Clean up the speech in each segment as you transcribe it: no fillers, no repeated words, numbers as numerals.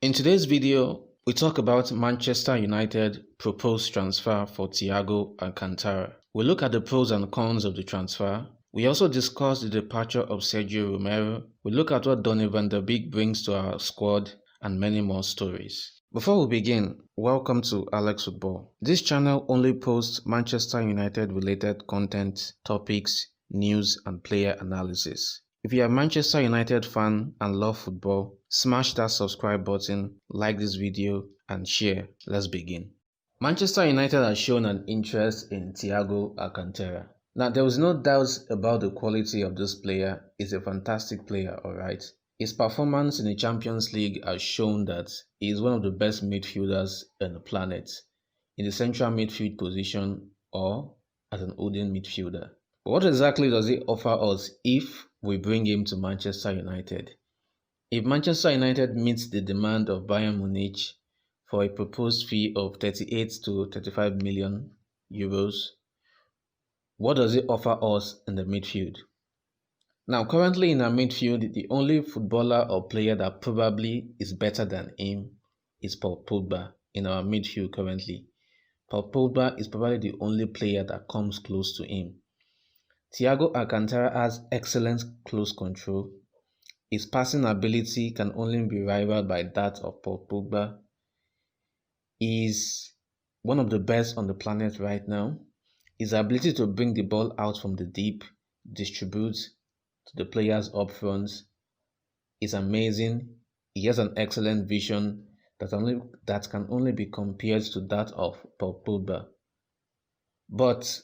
In today's video, we talk about Manchester United proposed transfer for Thiago Alcantara. We look at the pros and cons of the transfer. We also discuss the departure of Sergio Romero. We look at what Donny Beek brings to our squad and many more stories. Before we begin, welcome to Alex Football. This channel only posts Manchester United related content, topics, news and player analysis. If you are a Manchester United fan and love football, smash that subscribe button, like this video and share. Let's begin. Manchester United has shown an interest in Thiago Alcantara. Now, there was no doubt about the quality of this player. He's a fantastic player, alright. His performance in the Champions League has shown that he is one of the best midfielders on the planet, in the central midfield position or as an holding midfielder. But what exactly does he offer us if we bring him to Manchester United? If Manchester United meets the demand of Bayern Munich for a proposed fee of 38 to 35 million euros, what does it offer us in the midfield? Now, currently in our midfield, the only footballer or player that probably is better than him is Paul Pogba in our midfield currently. Paul Pogba is probably the only player that comes close to him. Thiago Alcantara has excellent close control. His passing ability can only be rivaled by that of Paul Pogba. He is one of the best on the planet right now. His ability to bring the ball out from the deep, distribute to the players up front is amazing. He has an excellent vision that can only be compared to that of Paul Pogba. But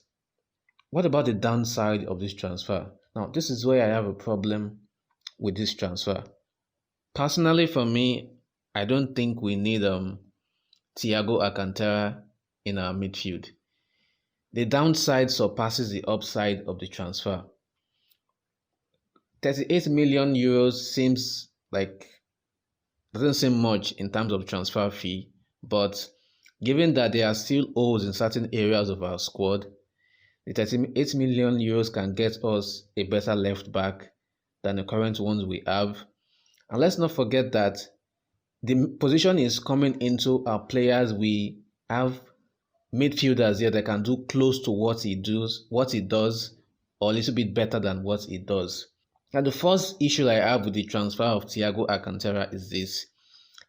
what about the downside of this transfer? Now, this is where I have a problem with this transfer. Personally, for me, I don't think we need Thiago Alcantara in our midfield. The downside surpasses the upside of the transfer. 38 million euros doesn't seem much in terms of transfer fee, but given that there are still holes in certain areas of our squad, the 38 million euros can get us a better left back than the current ones we have. And let's not forget that the position is coming into our players. We have midfielders here that can do close to what he does, or a little bit better than what he does. Now, the first issue I have with the transfer of Thiago Alcantara is this.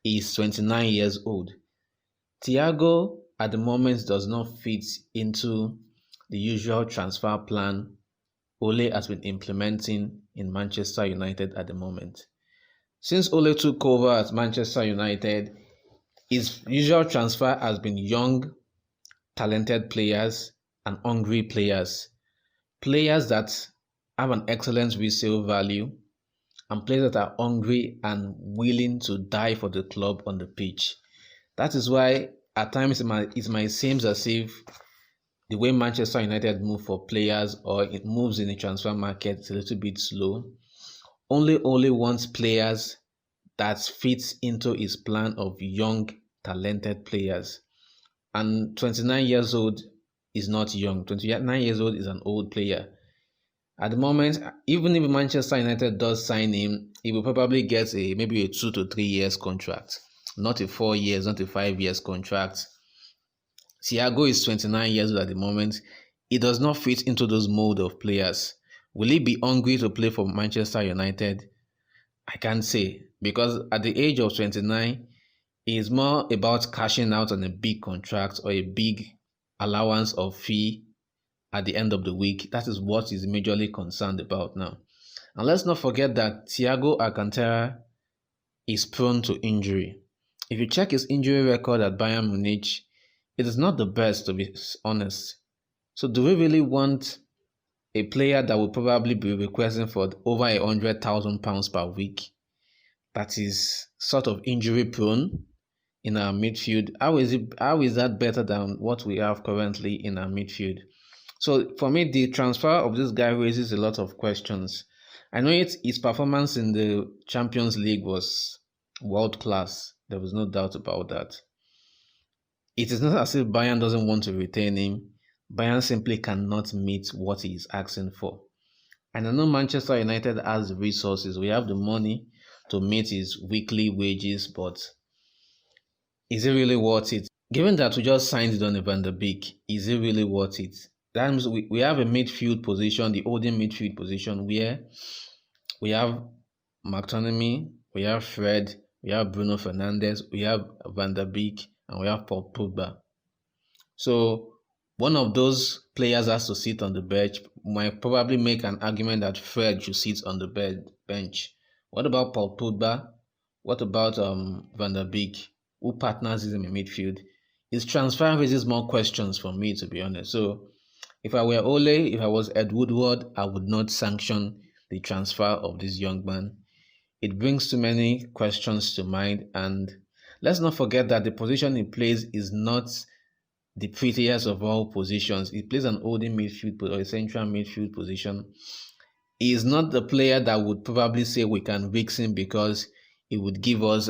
He is 29 years old. Thiago at the moment does not fit into the usual transfer plan Ole has been implementing in Manchester United at the moment. Since Ole took over at Manchester United, his usual transfer has been young, talented players and hungry players. Players that have an excellent resale value and players that are hungry and willing to die for the club on the pitch. That is why at times it might seem as if the way Manchester United move for players or it moves in the transfer market is a little bit slow. Only wants players that fits into his plan of young, talented players. And 29 years old is not young. 29 years old is an old player. At the moment, even if Manchester United does sign him, he will probably get maybe a 2 to 3 years contract. Not a 4 years, not a 5 years contract. Thiago is 29 years old at the moment. He does not fit into those mold of players. Will he be hungry to play for Manchester United? I can't say, because at the age of 29, he is more about cashing out on a big contract or a big allowance of fee at the end of the week. That is what he's majorly concerned about now. And let's not forget that Thiago Alcantara is prone to injury. If you check his injury record at Bayern Munich, it is not the best, to be honest. So do we really want a player that will probably be requesting for over £100,000 per week that is sort of injury prone in our midfield? How is that better than what we have currently in our midfield? So for me, the transfer of this guy raises a lot of questions. I know his performance in the Champions League was world class. There was no doubt about that. It is not as if Bayern doesn't want to retain him. Bayern simply cannot meet what he is asking for. And I know Manchester United has the resources. We have the money to meet his weekly wages, but Is it really worth it? Given that we just signed Donny van der Beek, is it really worth it? That means we have a midfield position, the older midfield position, where we have McTominay, we have Fred, we have Bruno Fernandes, we have Van der Beek, and we have Paul Pogba. So one of those players has to sit on the bench. Might probably make an argument that Fred should sit on the bench. What about Paul Pogba? What about Van der Beek, who partners in the midfield? His transfer raises more questions for me, to be honest. So if I were Ole, if I was Ed Woodward, I would not sanction the transfer of this young man. It brings too many questions to mind, and let's not forget that the position he plays is not the prettiest of all positions. He plays an holding midfield or a central midfield position. He is not the player that would probably say we can fix him because he would give us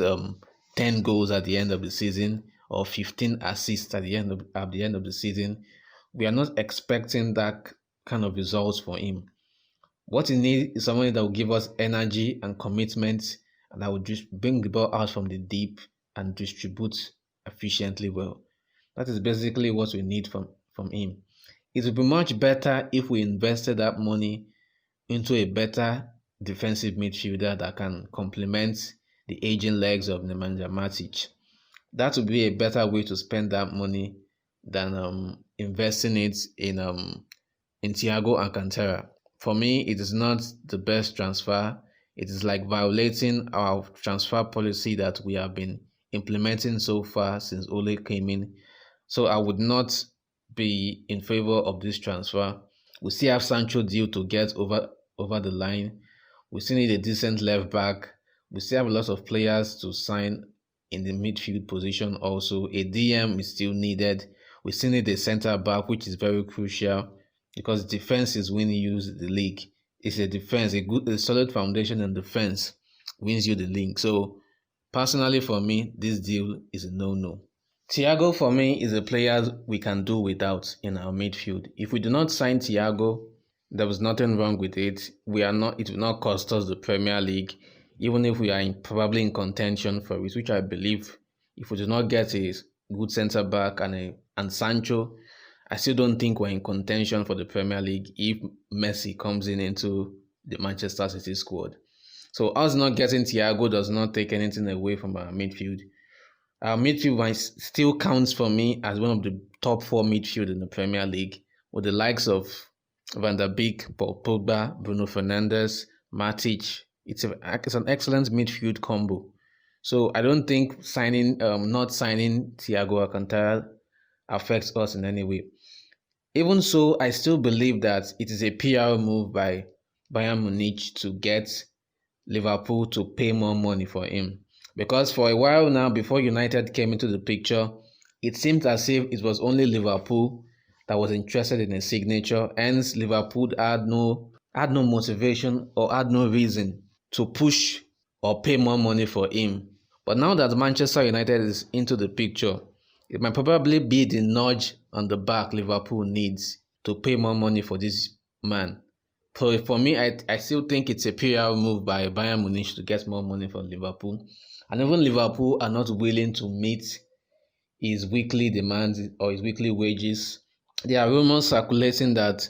10 goals at the end of the season or 15 assists at the end of the season. We are not expecting that kind of results for him. What he needs is somebody that will give us energy and commitment, and that will just bring the ball out from the deep and distribute efficiently well. That is basically what we need from him. It would be much better if we invested that money into a better defensive midfielder that can complement the aging legs of Nemanja Matic. That would be a better way to spend that money than investing it in Thiago Alcantara. For me, it is not the best transfer. It is like violating our transfer policy that we have been implementing so far since Ole came in. So I would not be in favor of this transfer. We still have Sancho deal to get over the line. We still need a decent left back. We still have a lot of players to sign in the midfield position also. A DM is still needed. We still need a centre back, which is very crucial because defense is when you use the league. It's a defense, a solid foundation and defense wins you the league. So personally for me, this deal is a no-no. Thiago for me is a player we can do without in our midfield. If we do not sign Thiago, there was nothing wrong with it. It will not cost us the Premier League, even if we are probably in contention for it, which I believe if we do not get a good centre back and Sancho, I still don't think we're in contention for the Premier League if Messi comes into the Manchester City squad. So us not getting Thiago does not take anything away from our midfield. Our midfield still counts for me as one of the top 4 midfield in the Premier League, with the likes of Van der Beek, Paul Pogba, Bruno Fernandes, Matic. It's an excellent midfield combo. So I don't think not signing Thiago Alcantara affects us in any way. Even so, I still believe that it is a PR move by Bayern Munich to get Liverpool to pay more money for him. Because for a while now, before United came into the picture, it seemed as if it was only Liverpool that was interested in a signature. Hence, Liverpool had no motivation or had no reason to push or pay more money for him. But now that Manchester United is into the picture, it might probably be the nudge on the back Liverpool needs to pay more money for this man. So for me, I still think it's a PR move by Bayern Munich to get more money for Liverpool. And even Liverpool are not willing to meet his weekly demands or his weekly wages. There are rumors circulating that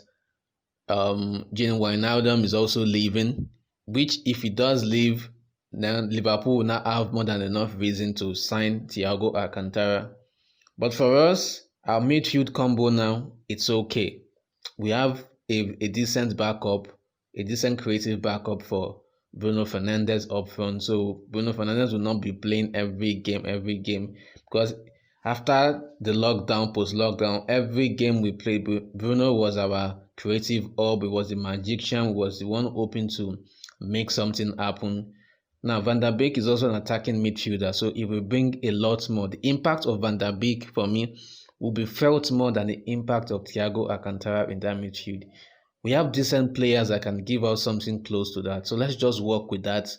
Gini Wijnaldum is also leaving, which if he does leave, then Liverpool will not have more than enough reason to sign Thiago Alcantara. But for us, our midfield combo now, it's okay. We have a decent backup, a decent creative backup for Bruno Fernandes up front. So Bruno Fernandes will not be playing every game because after the post-lockdown, every game we played, Bruno was our creative hub. He was the magician, was the one hoping to make something happen. Now, Van der Beek is also an attacking midfielder, so it will bring a lot more. The impact of Van der Beek, for me, will be felt more than the impact of Thiago Alcantara in that midfield. We have decent players that can give us something close to that. So let's just work with that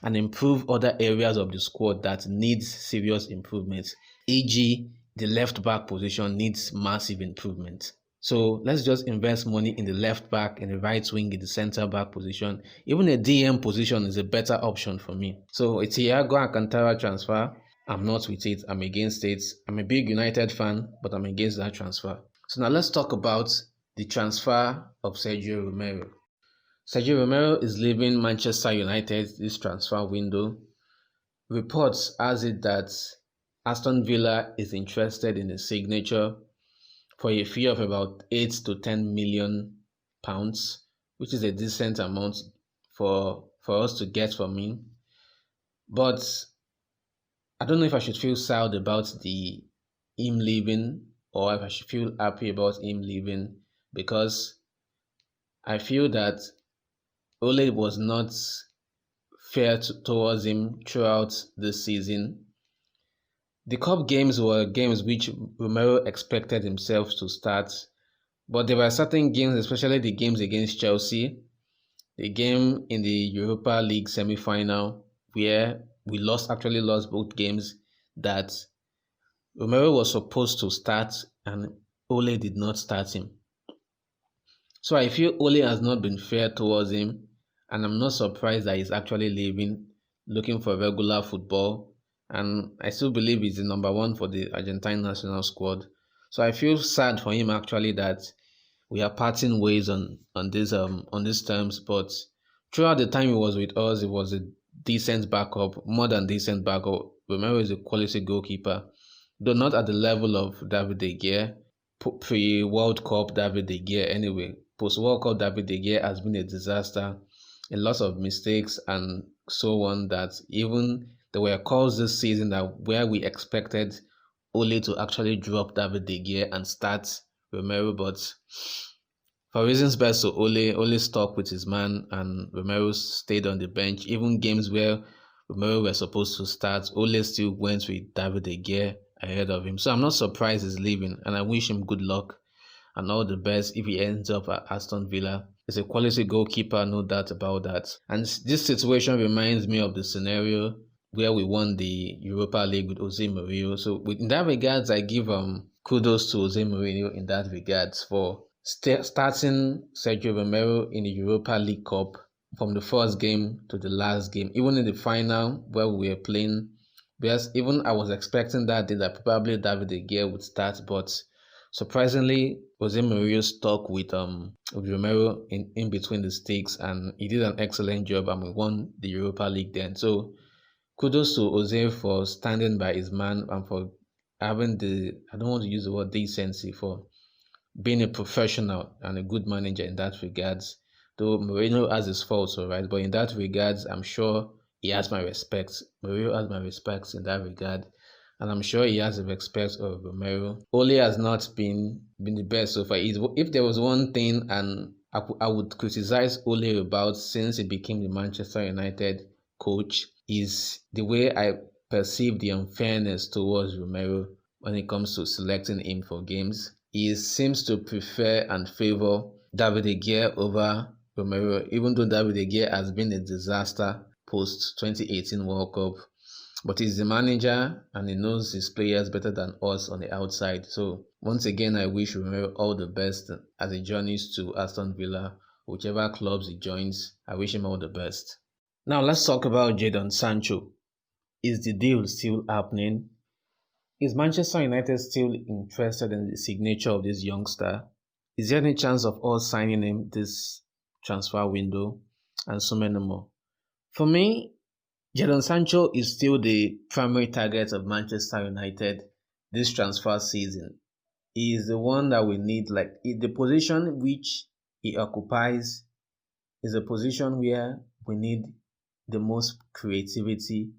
and improve other areas of the squad that needs serious improvements. E.g., the left back position needs massive improvement. So let's just invest money in the left back, in the right wing, in the center back position. Even a DM position is a better option for me. So a Thiago Alcantara transfer, I'm not with it. I'm against it. I'm a big United fan, but I'm against that transfer. So now let's talk about the transfer of Sergio Romero. Sergio Romero is leaving Manchester United this transfer window. Reports has it that Aston Villa is interested in his signature for a fee of about 8 to 10 million pounds, which is a decent amount for us to get from him. But I don't know if I should feel sad about the him leaving or if I should feel happy about him leaving, because I feel that Ole was not fair towards him throughout this season. The cup games were games which Romero expected himself to start, but there were certain games, especially the games against Chelsea, the game in the Europa League semi-final, where we actually lost both games, that Romero was supposed to start and Ole did not start him. So I feel Ole has not been fair towards him, and I'm not surprised that he's actually leaving, looking for regular football. And I still believe he's the number one for the Argentine national squad. So I feel sad for him actually that we are parting ways on these terms. But throughout the time he was with us, it was a decent backup, more than decent backup. Romero is a quality goalkeeper, though not at the level of David De Gea, pre-World Cup David De Gea anyway. Post-World Cup David De Gea has been a disaster, a lot of mistakes and so on, that even there were calls this season that where we expected Ole to actually drop David De Gea and start Romero, but for reasons best to Ole stuck with his man and Romero stayed on the bench. Even games where Romero were supposed to start, Ole still went with David De Gea ahead of him. So I'm not surprised he's leaving, and I wish him good luck and all the best if he ends up at Aston Villa. He's a quality goalkeeper, no doubt about that. And this situation reminds me of the scenario where we won the Europa League with Jose Mourinho. So in that regards, I give kudos to Jose Mourinho in that regards for starting Sergio Romero in the Europa League Cup from the first game to the last game, even in the final where we were playing. Because even I was expecting that day that probably David De Gea would start, but surprisingly, Jose Mourinho stuck with Romero in between the stakes, and he did an excellent job, and we won the Europa League then. So kudos to Jose for standing by his man and for having I don't want to use the word decency, for being a professional and a good manager in that regards. Though Mourinho has his faults, alright, but in that regards, I'm sure he has my respect. Mourinho has my respect in that regard, and I'm sure he has the respect of Romero. Ole has not been the best so far. If there was one thing and I would criticize Ole about since he became the Manchester United coach, is the way I perceive the unfairness towards Romero when it comes to selecting him for games. He seems to prefer and favor David De Gea over Romero, even though David De Gea has been a disaster post 2018 World Cup. But he's the manager and he knows his players better than us on the outside. So once again, I wish Romero all the best as he journeys to Aston Villa, whichever clubs he joins. I wish him all the best. Now let's talk about Jadon Sancho. Is the deal still happening? Is Manchester United still interested in the signature of this youngster? Is there any chance of us signing him this transfer window? And so many more. For me, Jadon Sancho is still the primary target of Manchester United this transfer season. He is the one that we need. Like the position which he occupies is a position where we need the most creativity.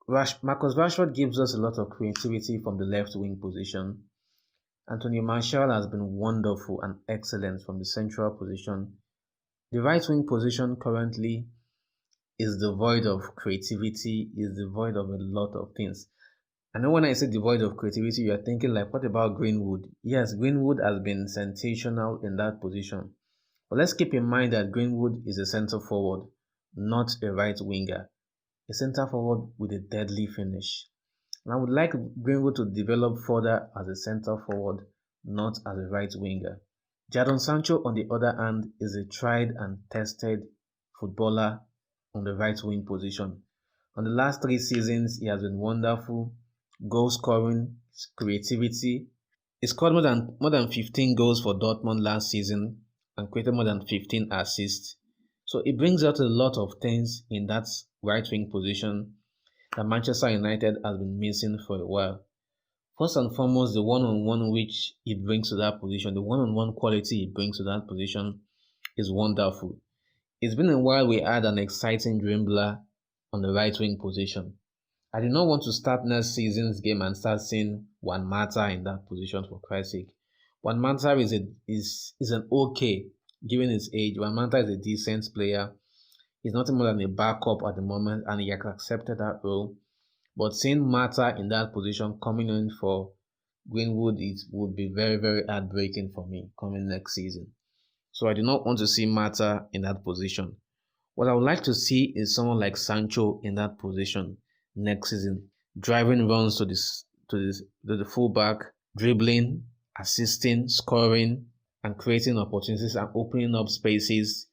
Marcus Rashford gives us a lot of creativity from the left wing position. Anthony Martial has been wonderful and excellent from the central position. The right wing position currently is devoid of creativity, is devoid of a lot of things. I know when I say devoid of creativity, you are thinking like, what about Greenwood? Yes, Greenwood has been sensational in that position. But let's keep in mind that Greenwood is a centre forward, not a right winger. A centre forward with a deadly finish. And I would like Greenwood to develop further as a centre forward, not as a right winger. Jadon Sancho, on the other hand, is a tried and tested footballer on the right wing position. On the last 3 seasons, he has been wonderful. goal scoring, creativity. He scored more than 15 goals for Dortmund last season and created more than 15 assists. So it brings out a lot of things in that right wing position that Manchester United has been missing for a while. First and foremost, the one-on-one which he brings to that position, the one-on-one quality he brings to that position is wonderful. It's been a while we had an exciting dribbler on the right wing position. I do not want to start next season's game and start seeing Juan Mata in that position, for Christ's sake. Juan Mata is an okay, given his age. Juan Mata is a decent player. He's nothing more than a backup at the moment, and he has accepted that role. But seeing Mata in that position coming in for Greenwood, it would be very, very heartbreaking for me coming next season. So I do not want to see Mata in that position. What I would like to see is someone like Sancho in that position next season, driving runs to the fullback, dribbling, assisting, scoring, and creating opportunities and opening up spaces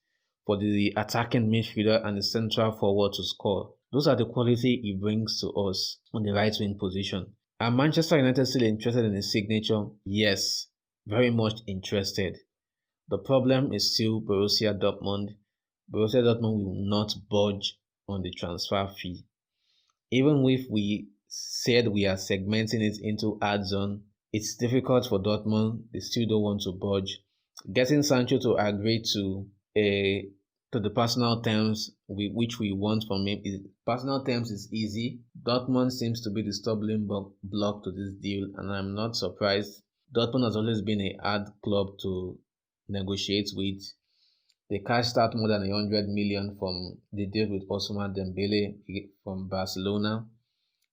for the attacking midfielder and the central forward to score. Those are the quality he brings to us on the right wing position. Are Manchester United still interested in his signature? Yes, very much interested. The problem is still Borussia Dortmund. Borussia Dortmund will not budge on the transfer fee. Even if we said we are segmenting it into add-on, it's difficult for Dortmund. They still don't want to budge. Getting Sancho to agree to the personal terms which we want from him personal terms is easy. Dortmund seems to be the stumbling block to this deal, and I'm not surprised. Dortmund has always been a hard club to negotiate with. They cashed out more than 100 million from the deal with Ousmane Dembele from Barcelona.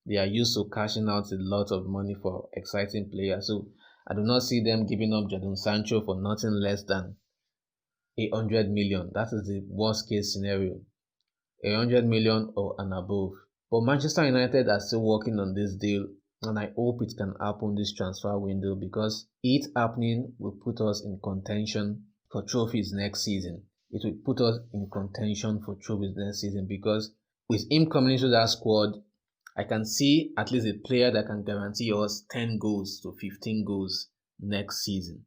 They are used to cashing out a lot of money for exciting players. So I do not see them giving up Jadon Sancho for nothing less than 100 million. That is the worst case scenario. 100 million or and above. But Manchester United are still working on this deal, and I hope it can happen this transfer window, because it happening will put us in contention for trophies next season. It will put us in contention for trophies next season, because with him coming into that squad, I can see at least a player that can guarantee us 10 goals to 15 goals next season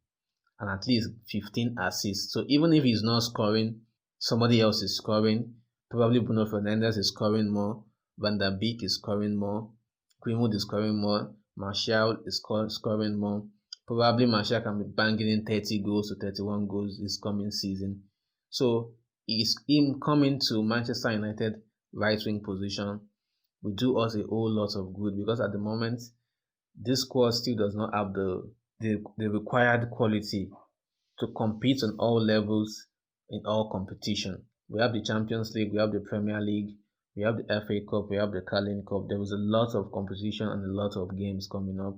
and at least 15 assists. So even if he's not scoring, somebody else is scoring. Probably Bruno Fernandes is scoring more. Van der Beek is scoring more. Greenwood is scoring more. Martial is scoring more. Probably Martial can be banging in 30 goals to 31 goals this coming season. So is him coming to Manchester United right wing position will do us a whole lot of good, because at the moment this squad still does not have the required quality to compete on all levels in all competition. We have the Champions League, we have the Premier League, we have the FA Cup, we have the Carling Cup. There was a lot of competition and a lot of games coming up.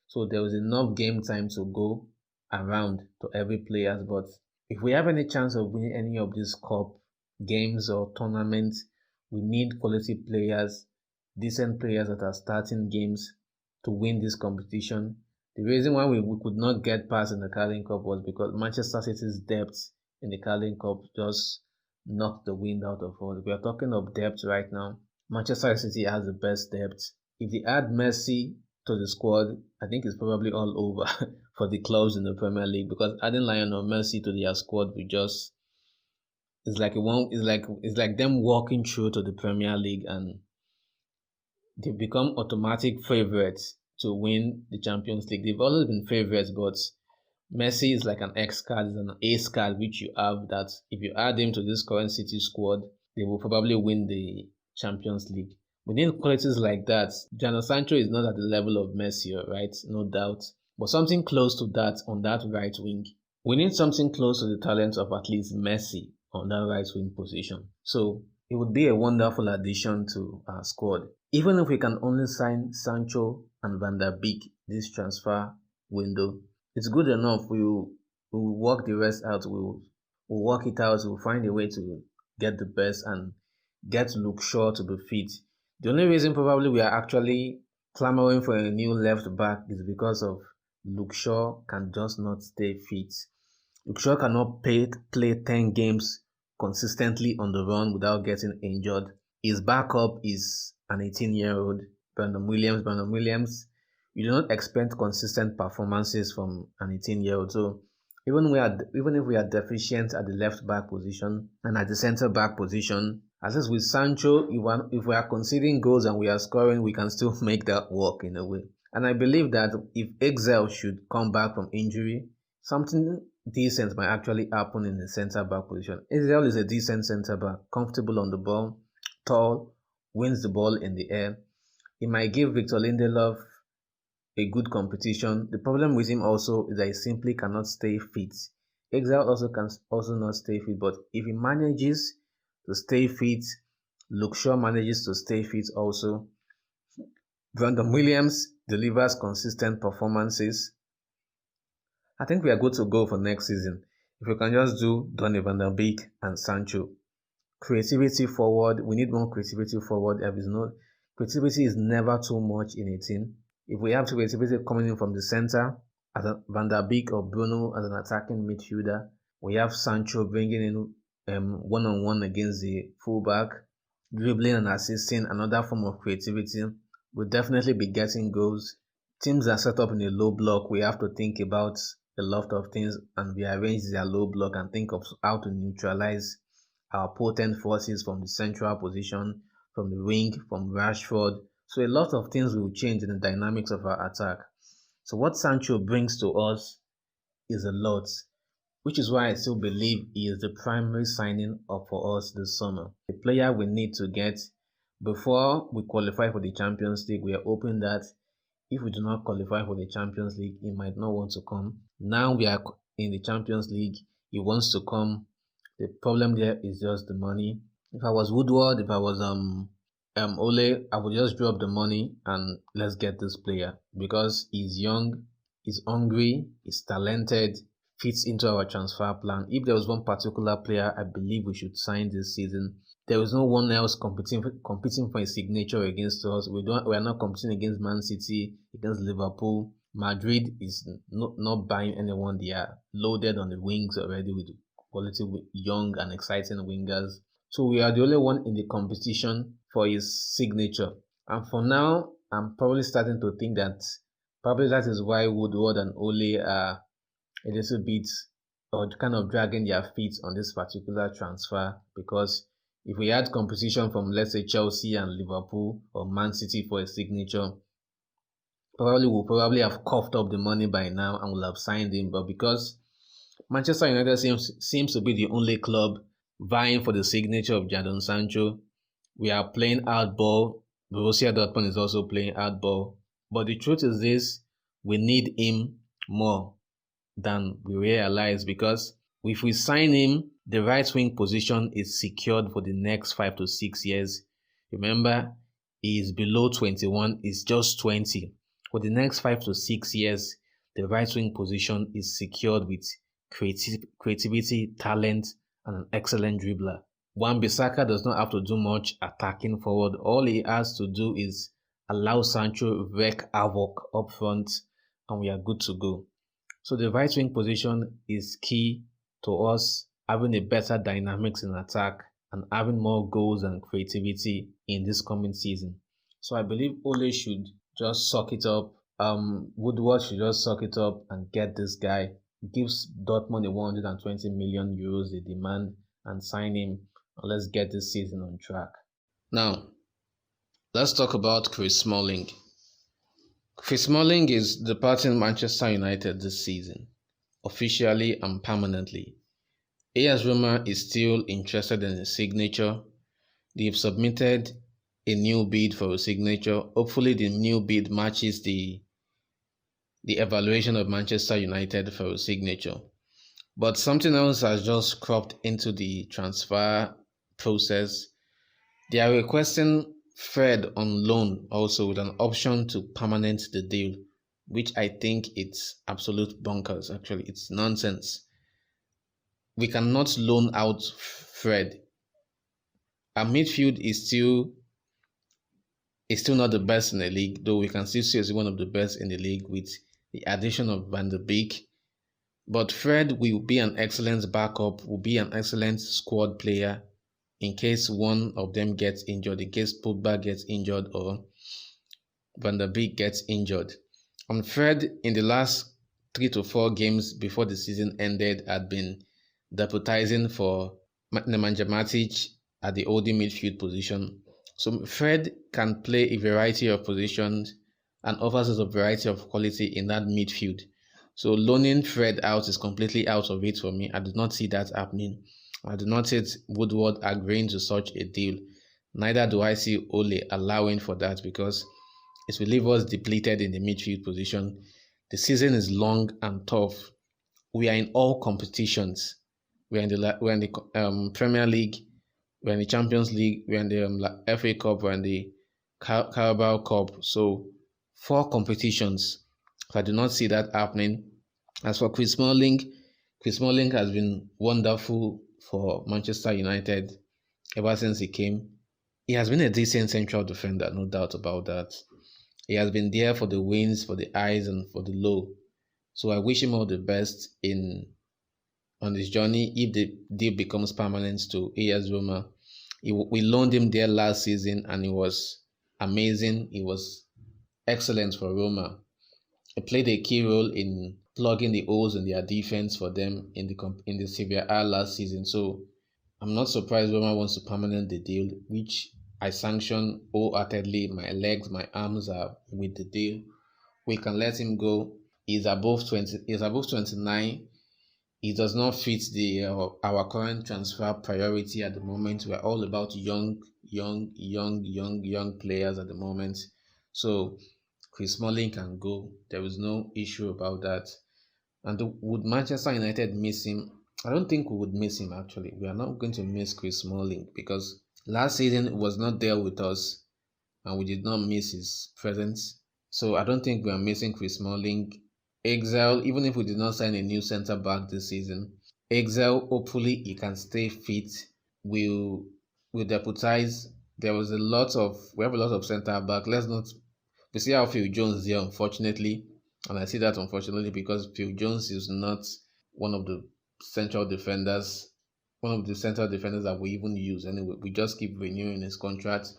So there was enough game time to go around to every player. But if we have any chance of winning any of these cup games or tournaments, we need quality players, decent players that are starting games to win this competition. The reason why we could not get past in the Carling Cup was because Manchester City's depth in the Carling Cup just knocked the wind out of us. We are talking of depth right now. Manchester City has the best depth. If they add Messi to the squad, I think it's probably all over for the clubs in the Premier League, because adding Lionel Messi to their squad will just it's like them walking through to the Premier League, and they become automatic favorites to win the Champions League. They've always been favorites, but Messi is like an X card, is an ace card which you have that if you add him to this current City squad, they will probably win the Champions League. We need qualities like that. Jadon Sancho is not at the level of Messi, right? No doubt. But something close to that on that right wing. We need something close to the talent of at least Messi on that right wing position. So it would be a wonderful addition to our squad. Even if we can only sign Sancho and Van der Beek this transfer window, it's good enough. We'll work the rest out. We'll work it out. We'll find a way to get the best and get Luke Shaw to be fit. The only reason probably we are actually clamoring for a new left back is because of Luke Shaw can just not stay fit. Luke Shaw cannot play 10 games consistently on the run without getting injured. His backup is an 18-year-old. Brandon Williams, you do not expect consistent performances from an 18-year-old. So even if we are deficient at the left back position and at the centre back position, as is with Sancho, if we are conceding goals and we are scoring, we can still make that work in a way. And I believe that if Excel should come back from injury, something decent might actually happen in the centre back position. Excel is a decent centre back, comfortable on the ball, tall, wins the ball in the air. He might give Victor Lindelof a good competition. The problem with him also is that he simply cannot stay fit. Exile also can also not stay fit, but if he manages to stay fit, Luke Shaw manages to stay fit also. Brandon Williams delivers consistent performances. I think we are good to go for next season. If we can just do Donny van der Beek and Sancho. Creativity forward. We need more creativity forward. Creativity is never too much in a team. If we have creativity coming in from the center, as Van der Beek or Bruno as an attacking midfielder, we have Sancho bringing in one-on-one against the fullback, dribbling and assisting, another form of creativity. We'll definitely be getting goals. Teams that set up in a low block, we have to think about a lot of things and rearrange their low block and think of how to neutralize our potent forces from the central position, from the wing, from Rashford. So a lot of things will change in the dynamics of our attack. So what Sancho brings to us is a lot, which is why I still believe he is the primary signing up for us this summer. The player we need to get before we qualify for the Champions League. We are hoping that if we do not qualify for the Champions League, he might not want to come. Now we are in the Champions League, he wants to come. The problem there is just the money. If I was Woodward, if I was Ole, I would just drop the money and let's get this player because he's young, he's hungry, he's talented, fits into our transfer plan. If there was one particular player I believe we should sign this season, there is no one else competing for a signature against us. We are not competing against Man City, against Liverpool. Madrid is not buying anyone. They are loaded on the wings already with quality young and exciting wingers. So we are the only one in the competition for his signature. And for now, I'm probably starting to think that probably that is why Woodward and Ole are a little bit or kind of dragging their feet on this particular transfer, because if we had competition from, let's say, Chelsea and Liverpool or Man City for a signature, we'll probably have coughed up the money by now and will have signed him. But because Manchester United seems to be the only club vying for the signature of Jadon Sancho, we are playing hardball. Borussia Dortmund is also playing hardball. But the truth is this, we need him more than we realize, because if we sign him, the right wing position is secured for the next 5 to 6 years. Remember, he is below 21, he's just 20. For the next 5 to 6 years, the right wing position is secured with creativity, talent, and an excellent dribbler. Wan-Bissaka does not have to do much attacking forward. All he has to do is allow Sancho wreak havoc up front, and we are good to go. So the right wing position is key to us having a better dynamics in attack and having more goals and creativity in this coming season. So I believe Ole should just suck it up. Woodward should just suck it up and get this guy. Gives Dortmund the 120 million euros they demand and sign him, and let's get this season on track. Now, let's talk about Chris Smalling. Chris Smalling is departing Manchester United this season, officially and permanently. AS Roma is still interested in his signature. They've submitted a new bid for a signature. Hopefully the new bid matches the evaluation of Manchester United for a signature. But something else has just cropped into the transfer process. They are requesting Fred on loan also with an option to permanent the deal, which I think it's absolute bonkers. Actually, it's nonsense. We cannot loan out Fred. Our midfield is still not the best in the league, though we can still see as one of the best in the league with the addition of Van der Beek. But Fred will be an excellent backup, will be an excellent squad player in case one of them gets injured, in case Pogba gets injured or Van der Beek gets injured. And Fred, in the last 3 to 4 games before the season ended, had been deputizing for Nemanja Matic at the holding midfield position. So Fred can play a variety of positions and offers us a variety of quality in that midfield. So loaning Fred out is completely out of it for me. I do not see that happening. I do not see Woodward agreeing to such a deal. Neither do I see Ole allowing for that because it will leave us depleted in the midfield position. The season is long and tough. We are in all competitions. We're in the Premier League, we're in the Champions League, we're in the FA Cup, we're in the Carabao Cup. So 4 competitions. So I do not see that happening. As for Chris Smalling has been wonderful for Manchester United ever since he came. He has been a decent central defender, no doubt about that. He has been there for the wins, for the highs, and for the low. So I wish him all the best in on his journey if the deal becomes permanent to AS Roma. We loaned him there last season and he was amazing. He was excellent for Roma. He played a key role in plugging the holes in their defense for them in the Serie A last season. So I'm not surprised Roma wants to permanent the deal, which I sanction wholeheartedly. My legs, my arms are with the deal. We can let him go. He's above 20. He's above 29. He does not fit the our current transfer priority at the moment. We're all about young players at the moment. So Chris Smalling can go. There is no issue about that. And would Manchester United miss him? I don't think we would miss him actually. We are not going to miss Chris Smalling because last season he was not there with us and we did not miss his presence. So I don't think we are missing Chris Smalling. Exile, even if we did not sign a new centre back this season, Exile, hopefully he can stay fit. Will deputize. We have a lot of centre back. Let's not we see how Phil Jones here, unfortunately, and I see that unfortunately because Phil Jones is not one of the central defenders, one of the central defenders that we even use. Anyway, we just keep renewing his contract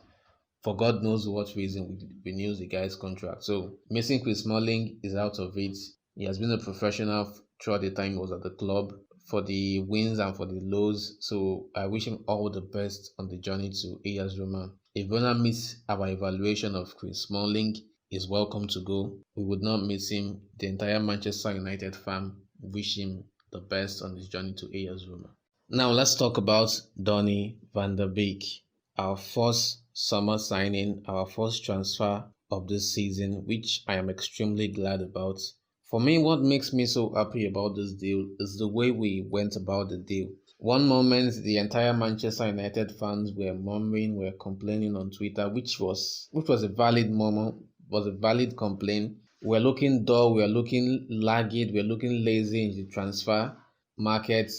for God knows what reason we renews the guy's contract. So missing Chris Smalling is out of it. He has been a professional throughout the time he was at the club for the wins and for the lows. So I wish him all the best on the journey to AS Roma. If we not miss our evaluation of Chris Smalling, is welcome to go. We would not miss him. The entire Manchester United fan wish him the best on his journey to AS Roma. Now let's talk about Donny van der Beek, our first summer signing, our first transfer of this season, which I am extremely glad about. For me, what makes me so happy about this deal is the way we went about the deal. One moment, the entire Manchester United fans were murmuring, were complaining on Twitter, which was a valid moment, was a valid complaint. We're looking dull, we're looking lagged, we're looking lazy in the transfer market.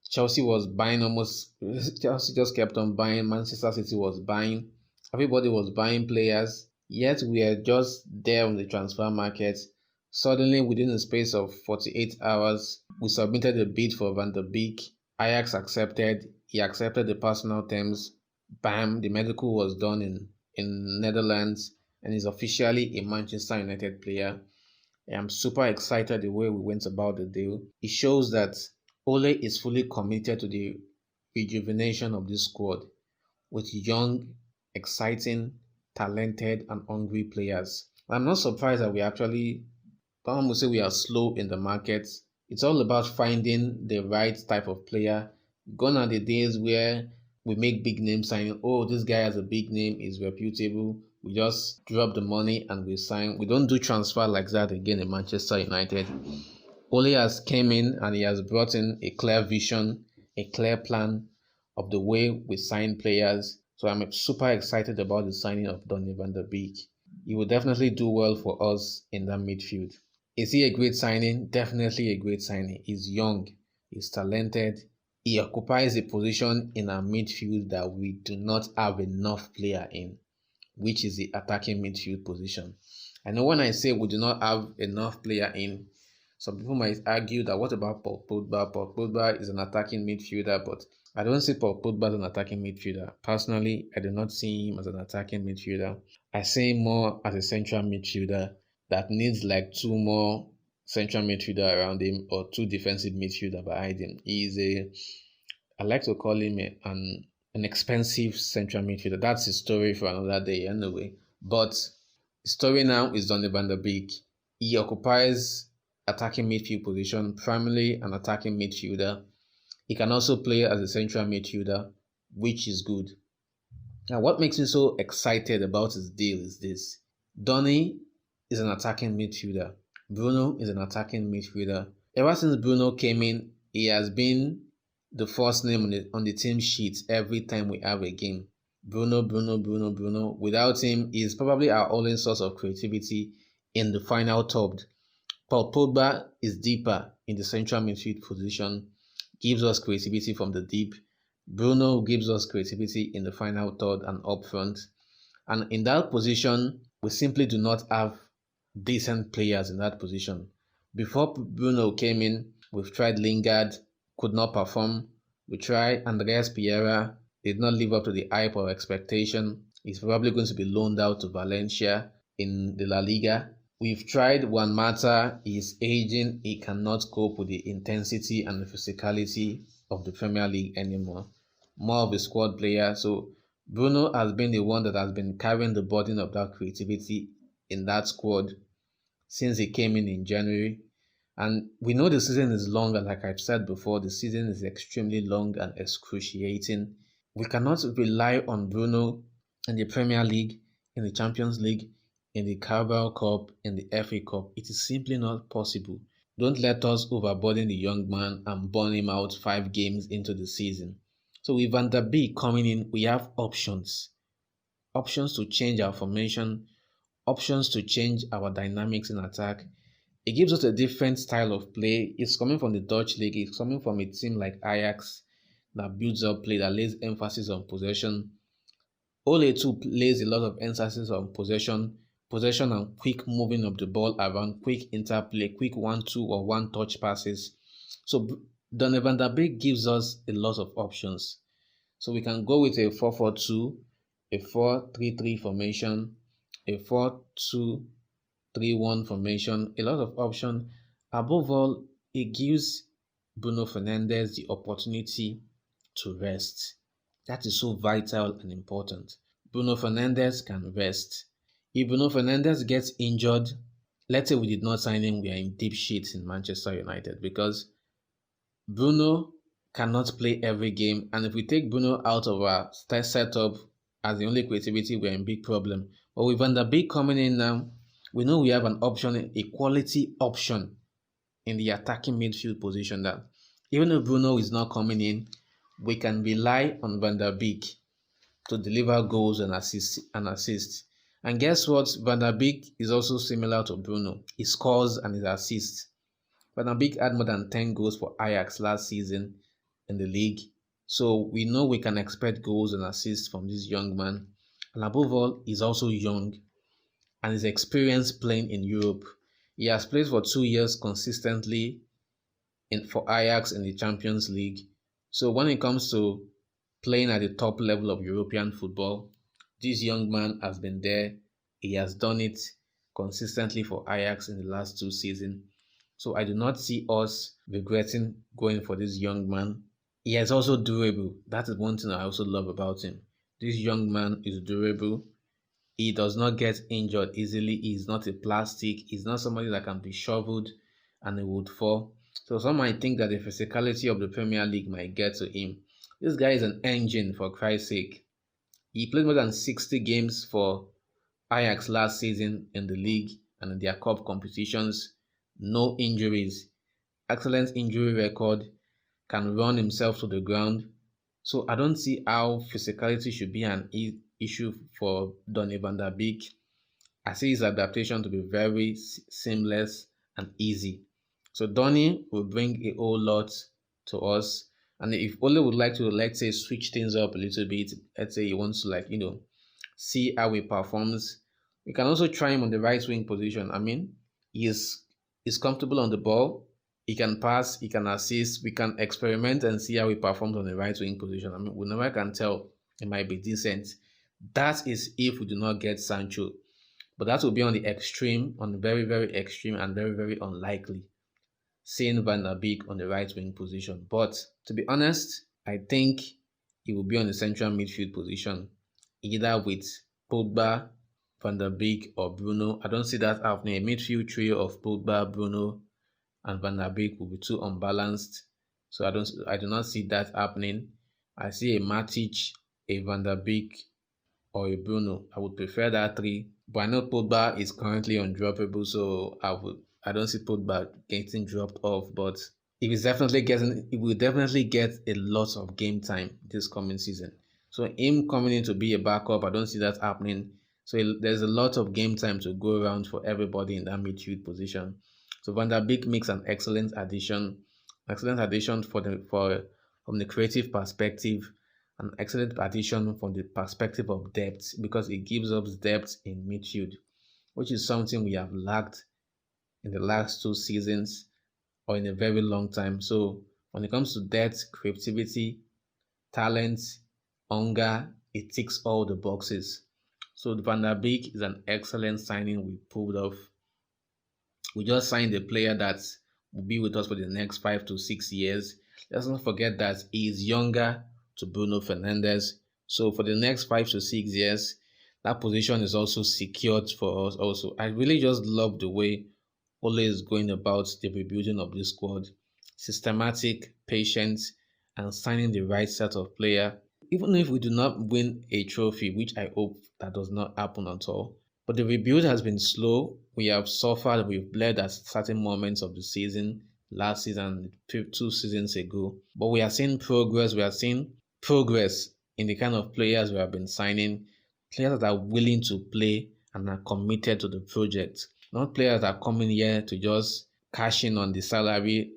Chelsea was buying almost. Chelsea just kept on buying. Manchester City was buying. Everybody was buying players. Yet we are just there on the transfer market. Suddenly, within the space of 48 hours, we submitted a bid for Van der Beek. Ajax accepted. He accepted the personal terms. Bam! The medical was done in Netherlands, and is officially a Manchester United player. I'm super excited the way we went about the deal. It shows that Ole is fully committed to the rejuvenation of this squad with young, exciting, talented, and hungry players. I'm not surprised that someone will say we are slow in the market. It's all about finding the right type of player. Gone are the days where we make big name signing. Oh, this guy has a big name, is reputable. We just drop the money and we sign. We don't do transfer like that again in Manchester United. Ole has came in and he has brought in a clear vision, a clear plan of the way we sign players. So I'm super excited about the signing of Donny van der Beek. He will definitely do well for us in that midfield. Is he a great signing? Definitely a great signing. He's young, he's talented. He occupies a position in our midfield that we do not have enough player in, which is the attacking midfield position. I know when I say we do not have enough player in, some people might argue that what about Paul Pogba? Paul Pogba is an attacking midfielder, but I don't see Paul Pogba as an attacking midfielder. Personally, I do not see him as an attacking midfielder. I see him more as a central midfielder that needs like two more central midfielder around him or two defensive midfielder behind him. He's a I like to call him an expensive central midfielder. That's his story for another day anyway. But the story now is Donny van der Beek. He occupies attacking midfield position, primarily an attacking midfielder. He can also play as a central midfielder, which is good. Now, what makes me so excited about his deal is this. Donny is an attacking midfielder. Bruno is an attacking midfielder. Ever since Bruno came in, he has been the first name on the team sheet every time we have a game. Bruno, Bruno, Bruno, Bruno. Without him, he is probably our only source of creativity in the final third. Paul Pogba is deeper in the central midfield position, gives us creativity from the deep. Bruno gives us creativity in the final third and up front. And in that position, we simply do not have decent players in that position. Before Bruno came in, we've tried Lingard, could not perform. We tried Andreas Pereira, did not live up to the hype or expectation. He's probably going to be loaned out to Valencia in the La Liga. We've tried Juan Mata, he's aging, he cannot cope with the intensity and the physicality of the Premier League anymore. More of a squad player. So Bruno has been the one that has been carrying the burden of that creativity in that squad since he came in January. And we know the season is longer, like I've said before, the season is extremely long and excruciating. We cannot rely on Bruno in the Premier League, in the Champions League, in the Carabao Cup, in the FA Cup. It is simply not possible. Don't let us overburden the young man and burn him out 5 games into the season. So with Van der Beek coming in, we have options. Options to change our formation, options to change our dynamics in attack. It gives us a different style of play. It's coming from the Dutch league. It's coming from a team like Ajax that builds up play, that lays emphasis on possession. Ole too lays a lot of emphasis on possession and quick moving of the ball around, quick interplay, quick 1-2 or 1-touch passes. So Donny van der Beek gives us a lot of options. So we can go with a 4-4-2, a 4-3-3 formation, a 4-2-3-1 formation, a lot of options. Above all, it gives Bruno Fernandes the opportunity to rest. That is so vital and important. Bruno Fernandes can rest. If Bruno Fernandes gets injured, let's say we did not sign him, we are in deep shit in Manchester United because Bruno cannot play every game. And if we take Bruno out of our setup as the only creativity, we're in big problem. But with Van der Beek coming in now, we know we have an option, a quality option in the attacking midfield position that even if Bruno is not coming in, we can rely on Van der Beek to deliver goals and assists. And guess what? Van der Beek is also similar to Bruno. He scores and he assists. Van der Beek had more than 10 goals for Ajax last season in the league. So we know we can expect goals and assists from this young man. And above all, he's also young and his experience playing in Europe. He has played for 2 years consistently for Ajax in the Champions League. So when it comes to playing at the top level of European football, this young man has been there. He has done it consistently for Ajax in the last 2 seasons. So I do not see us regretting going for this young man. He is also durable. That is one thing I also love about him. This young man is durable. He does not get injured easily. He's not a plastic. He's not somebody that can be shoveled and he would fall. So some might think that the physicality of the Premier League might get to him. This guy is an engine, for Christ's sake. He played more than 60 games for Ajax last season in the league and in their cup competitions. No injuries. Excellent injury record. Can run himself to the ground. So I don't see how physicality should be an issue for Donny van der Beek. I see his adaptation to be very seamless and easy. So Donny will bring a whole lot to us. And if Ole would like to, let's say, switch things up a little bit, let's say he wants to see how he performs, we can also try him on the right wing position. I mean, he's comfortable on the ball. He can pass, he can assist. We can experiment and see how he performs on the right wing position. I mean, we never can tell. It might be decent. That is if we do not get Sancho. But that will be on the extreme, on the very, very extreme and very, very unlikely, seeing Van der Beek on the right wing position. But to be honest, I think he will be on the central midfield position, either with Pogba, Van der Beek, or Bruno. I don't see that happening. A midfield trio of Pogba, Bruno, and Van der Beek will be too unbalanced. So I do not see that happening. I see a Matic, a Van der Beek, or a Bruno. I would prefer that three. But I know Pogba is currently undroppable, so I don't see Pogba getting dropped off. But he will definitely get a lot of game time this coming season. So him coming in to be a backup, I don't see that happening. So there's a lot of game time to go around for everybody in that midfield position. So Van der Beek makes an excellent addition for from the creative perspective, an excellent addition from the perspective of depth because it gives us depth in midfield, which is something we have lacked in the last 2 seasons or in a very long time. So when it comes to depth, creativity, talent, hunger, it ticks all the boxes. So Van der Beek is an excellent signing we pulled off. We just signed a player that will be with us for the next 5 to 6 years. Let's not forget that he is younger to Bruno Fernandes. So for the next 5 to 6 years, that position is also secured for us also. I really just love the way Ole is going about the rebuilding of this squad. Systematic, patient, and signing the right set of player. Even if we do not win a trophy, which I hope that does not happen at all, but the rebuild has been slow. We have suffered, we've bled at certain moments of the season, last season, 2 seasons ago. But we are seeing progress. We are seeing progress in the kind of players we have been signing, players that are willing to play and are committed to the project. Not players that are coming here to just cash in on the salary,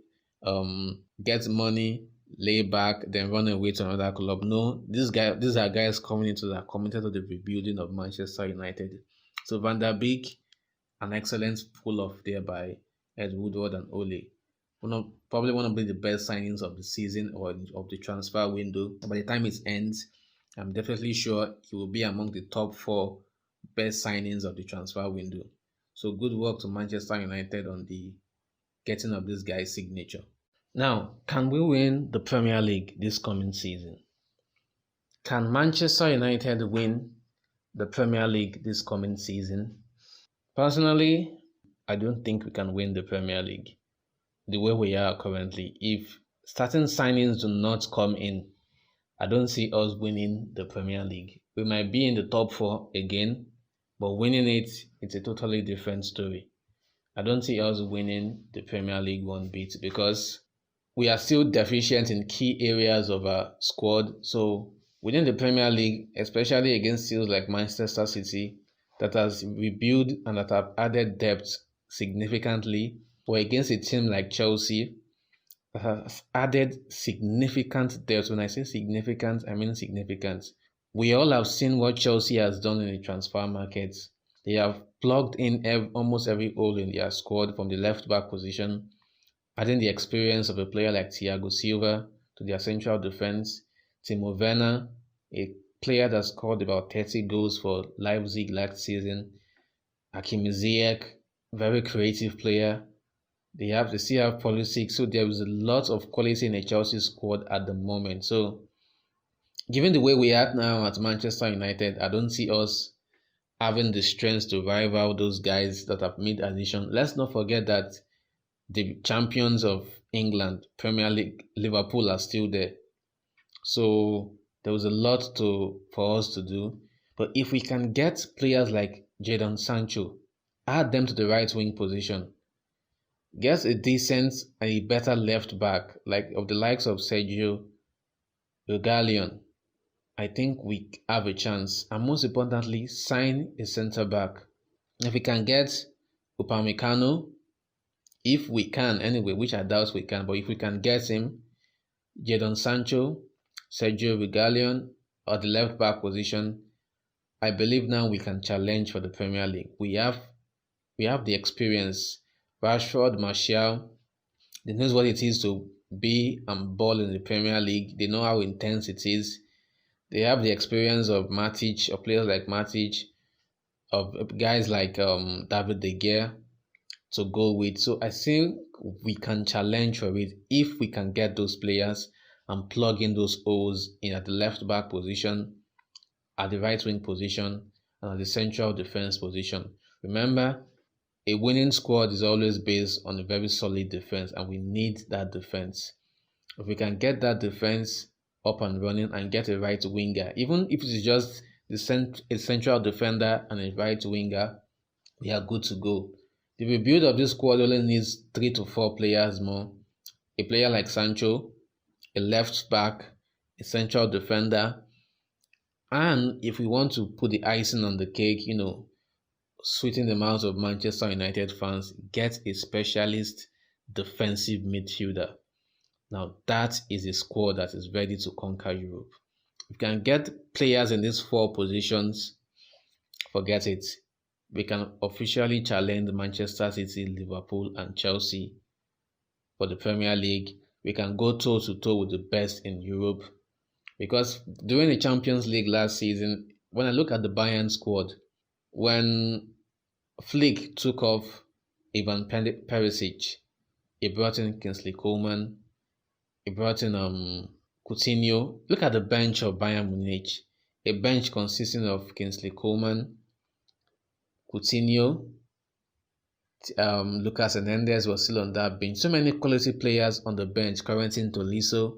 get money, lay back, then run away to another club. No, these are guys coming into that committed to the rebuilding of Manchester United. So Van der Beek, an excellent pull off there by Ed Woodward and Ole. Probably one of the best signings of the season or of the transfer window. By the time it ends, I'm definitely sure he will be among the top 4 best signings of the transfer window. So good work to Manchester United on the getting of this guy's signature. Now, can we win the Premier League this coming season? Can Manchester United win the Premier League this coming season? Personally, I don't think we can win the Premier League the way we are currently. If starting signings do not come in, I don't see us winning the Premier League. We might be in the top 4 again, but winning it's a totally different story. I don't see us winning the Premier League one bit because we are still deficient in key areas of our squad. So within the Premier League, especially against teams like Manchester City, that has rebuilt and that have added depth significantly, or against a team like Chelsea, that has added significant depth. When I say significant, I mean significant. We all have seen what Chelsea has done in the transfer market. They have plugged in almost every hole in their squad from the left back position, adding the experience of a player like Thiago Silva to their central defense. Timo Werner, a player that scored about 30 goals for Leipzig last season. Hakim Ziyech, very creative player. They still have Pulisic, so there is a lot of quality in the Chelsea squad at the moment. So, given the way we are now at Manchester United, I don't see us having the strength to rival those guys that have made addition. Let's not forget that the champions of England, Premier League, Liverpool are still there. So there was a lot for us to do. But if we can get players like Jadon Sancho, add them to the right wing position, get a decent and a better left back, like of the likes of Sergio Romero, I think we have a chance. And most importantly, sign a centre back. If we can get Upamecano, if we can anyway, which I doubt we can, but if we can get him, Jadon Sancho, Sergio Romero or the left back position, I believe now we can challenge for the Premier League. We have the experience. Rashford, Martial, they know what it is to be and ball in the Premier League. They know how intense it is. They have the experience of Matic, of players like Matic, of guys like David De Gea to go with. So I think we can challenge for it if we can get those players and plug in those holes in at the left back position, at the right wing position, and at the central defense position. Remember, a winning squad is always based on a very solid defense, and we need that defense. If we can get that defense up and running and get a right winger, even if it's just a central defender and a right winger, we are good to go. The rebuild of this squad only needs 3 to 4 players more. A player like Sancho, a left back, a central defender, and if we want to put the icing on the cake, sweeten the mouths of Manchester United fans, get a specialist defensive midfielder. Now that is a squad that is ready to conquer Europe. If we can get players in these 4 positions, forget it. We can officially challenge Manchester City, Liverpool, and Chelsea for the Premier League. We can go toe to toe with the best in Europe. Because during the Champions League last season, when I look at the Bayern squad, when Flick took off Ivan Perisic, he brought in Kingsley Coman, he brought in Coutinho. Look at the bench of Bayern Munich. A bench consisting of Kingsley Coman, Coutinho, Lucas Hernandez was still on that bench. So many quality players on the bench. Corentin Tolisso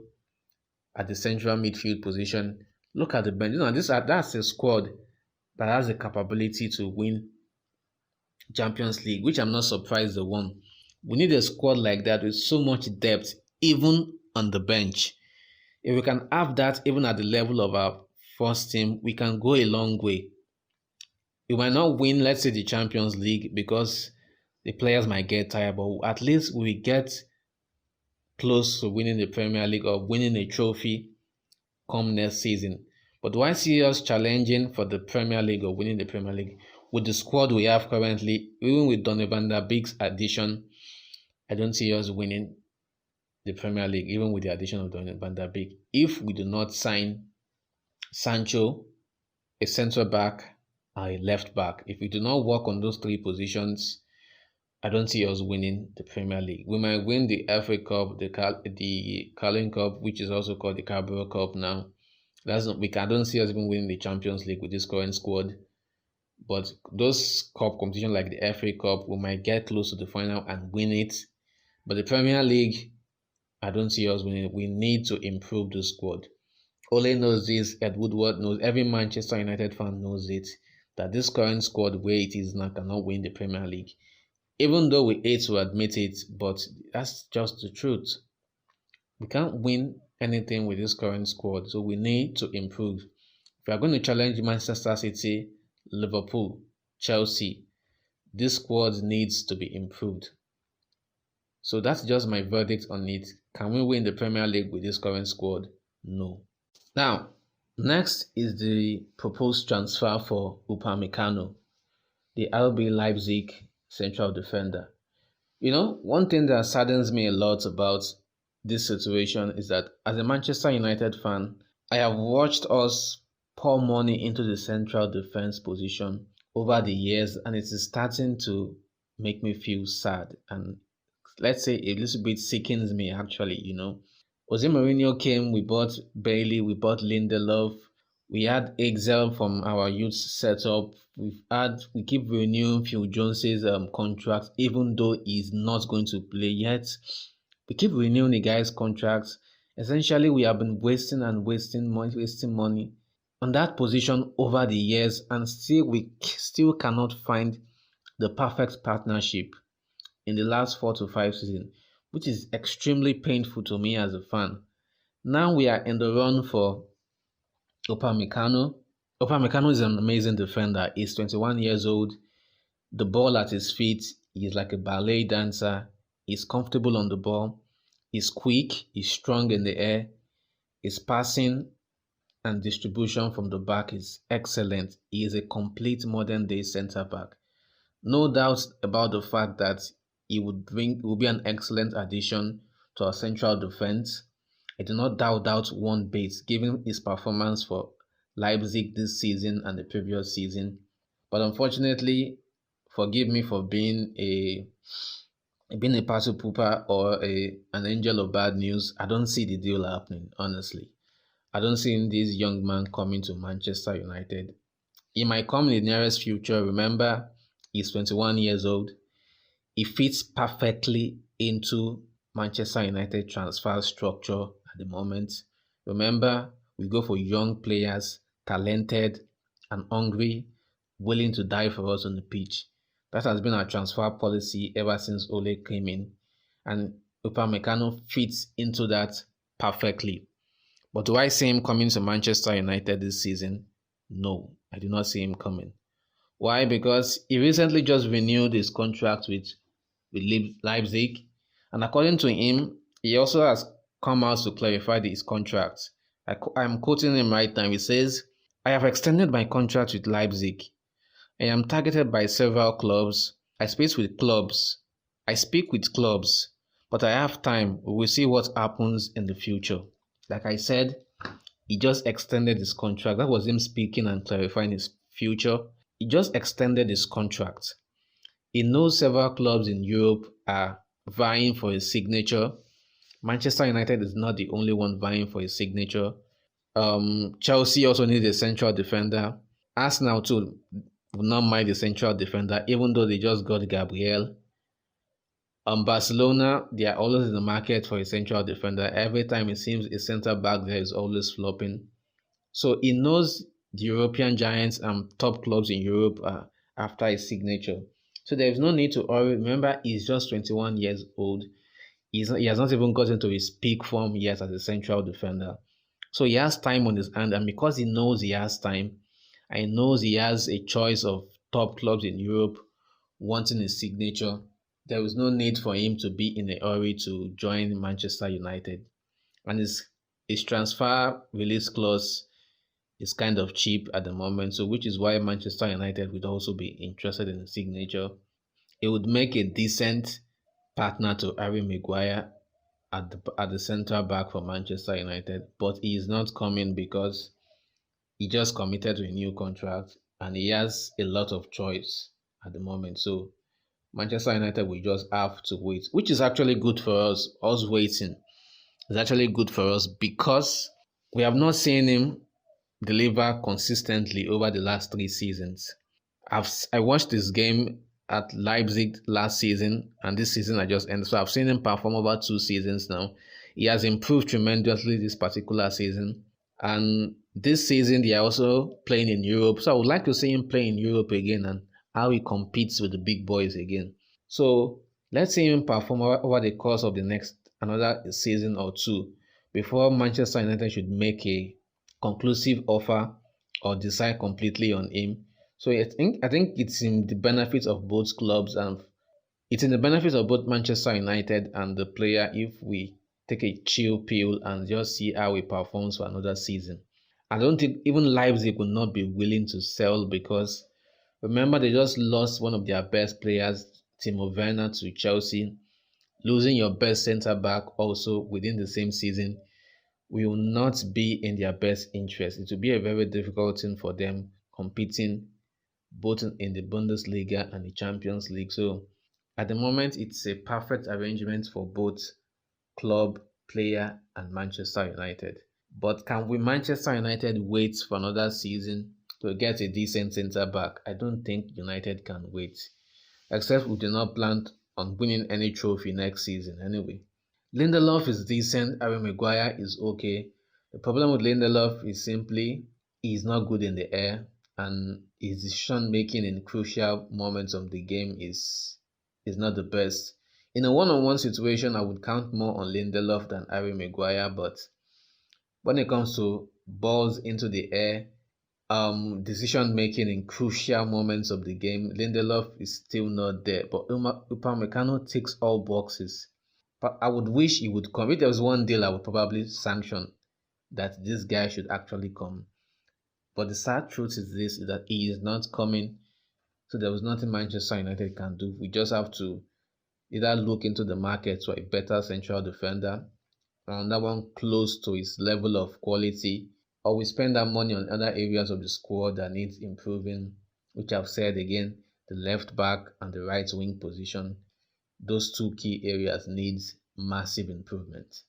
at the central midfield position. Look at the bench. That's a squad that has the capability to win Champions League, which I'm not surprised they won. We need a squad like that with so much depth, even on the bench. If we can have that even at the level of our first team, we can go a long way. We might not win, let's say, the Champions League because the players might get tired, but at least we get close to winning the Premier League or winning a trophy come next season. But do I see us challenging for the Premier League or winning the Premier League? With the squad we have currently, even with Donny van der Beek's addition, I don't see us winning the Premier League, even with the addition of Donny van der Beek. If we do not sign Sancho, a centre back, and a left back, if we do not work on those 3 positions, I don't see us winning the Premier League. We might win the FA Cup, the Carling Cup, which is also called the Carabao Cup now. I don't see us even winning the Champions League with this current squad. But those cup competitions like the FA Cup, we might get close to the final and win it. But the Premier League, I don't see us winning it. We need to improve the squad. Ole knows this, Ed Woodward knows, every Manchester United fan knows it, that this current squad, where it is now, cannot win the Premier League. Even though we hate to admit it, but that's just the truth. We can't win anything with this current squad, so we need to improve. If we are going to challenge Manchester City, Liverpool, Chelsea, this squad needs to be improved. So that's just my verdict on it. Can we win the Premier League with this current squad? No. Now, next is the proposed transfer for Upamecano, the RB Leipzig central defender. One thing that saddens me a lot about this situation is that as a Manchester United fan, I have watched us pour money into the central defense position over the years, and it is starting to make me feel sad, and let's say a little bit sickens me actually. Jose Mourinho came, we bought Bailey, we bought Lindelof, we had Excel from our youth setup. We keep renewing Phil Jones's contract, even though he's not going to play yet. We keep renewing the guy's contracts. Essentially, we have been wasting money on that position over the years, and we still cannot find the perfect partnership in the last 4 to 5 seasons, which is extremely painful to me as a fan. Now we are in the run for Upamecano. Upamecano is an amazing defender. He's 21 years old. The ball at his feet, he's like a ballet dancer. He's comfortable on the ball. He's quick. He's strong in the air. His passing and distribution from the back is excellent. He is a complete modern-day centre-back. No doubt about the fact that he will be an excellent addition to our central defense. I do not doubt one bit, given his performance for Leipzig this season and the previous season. But unfortunately, forgive me for being a party pooper or an angel of bad news. I don't see the deal happening, honestly. I don't see this young man coming to Manchester United. He might come in the nearest future. Remember, he's 21 years old. He fits perfectly into Manchester United transfer structure at the moment. Remember, we go for young players, talented and hungry, willing to die for us on the pitch. That has been our transfer policy ever since Ole came in, and Upamecano fits into that perfectly. But do I see him coming to Manchester United this season? No, I do not see him coming. Why? Because he recently just renewed his contract with Leipzig, and according to him, he also has come out to clarify his contract. I'm quoting him right now. He says, I have extended my contract with Leipzig. I am targeted by several clubs. I speak with clubs, but I have time. We will see what happens in the future. Like I said, he just extended his contract. That was him speaking and clarifying his future. He just extended his contract. He knows several clubs in Europe are vying for his signature. Manchester United is not the only one vying for his signature. Chelsea also needs a central defender. Arsenal too would not mind the central defender, even though they just got Gabriel. Barcelona, they are always in the market for a central defender. Every time it seems a centre back there is always flopping. So he knows the European giants and top clubs in Europe are after his signature. So there is no need to worry. Remember, he's just 21 years old. He has not even gotten to his peak form yet as a central defender. So he has time on his hand, and because he knows he has time, and he knows he has a choice of top clubs in Europe wanting his signature, there is no need for him to be in a hurry to join Manchester United. And his transfer release clause is kind of cheap at the moment, so which is why Manchester United would also be interested in the signature. It would make a decent partner to Harry Maguire at the centre back for Manchester United, but he is not coming because he just committed to a new contract and he has a lot of choice at the moment. So Manchester United will just have to wait, which is actually good for us. Us waiting is actually good for us because we have not seen him deliver consistently over the last 3 seasons. I watched this game at Leipzig last season, and this season I just ended. So I've seen him perform over 2 seasons now. He has improved tremendously this particular season, and this season they are also playing in Europe. So I would like to see him play in Europe again and how he competes with the big boys again. So let's see him perform over the course of the next another season or two before Manchester United should make a conclusive offer or decide completely on him. So I think it's in the benefits of both clubs and it's in the benefits of both Manchester United and the player if we take a chill pill and just see how he performs for another season. I don't think even Leipzig would not be willing to sell because remember they just lost one of their best players, Timo Werner, to Chelsea. Losing your best centre back also within the same season will not be in their best interest. It will be a very difficult thing for them competing both in the Bundesliga and the Champions League. So at the moment, it's a perfect arrangement for both club, player, and Manchester United. But can we Manchester United wait for another season to get a decent centre back? I don't think United can wait, except we do not plan on winning any trophy next season anyway. Lindelof is decent, Harry Maguire is okay. The problem with Lindelof is simply he's not good in the air and his decision making in crucial moments of the game is not the best. In a one-on-one situation, I would count more on Lindelof than Harry Maguire, but when it comes to balls into the air, decision making in crucial moments of the game, Lindelof is still not there. But Upamecano ticks all boxes. But I would wish he would come. If there was one deal, I would probably sanction that this guy should actually come. But the sad truth is this: is that he is not coming. So there was nothing Manchester United can do. We just have to either look into the market for a better central defender, and that one close to his level of quality, or we spend that money on other areas of the squad that needs improving, which I've said again, the left back and the right wing position. Those two key areas needs massive improvement.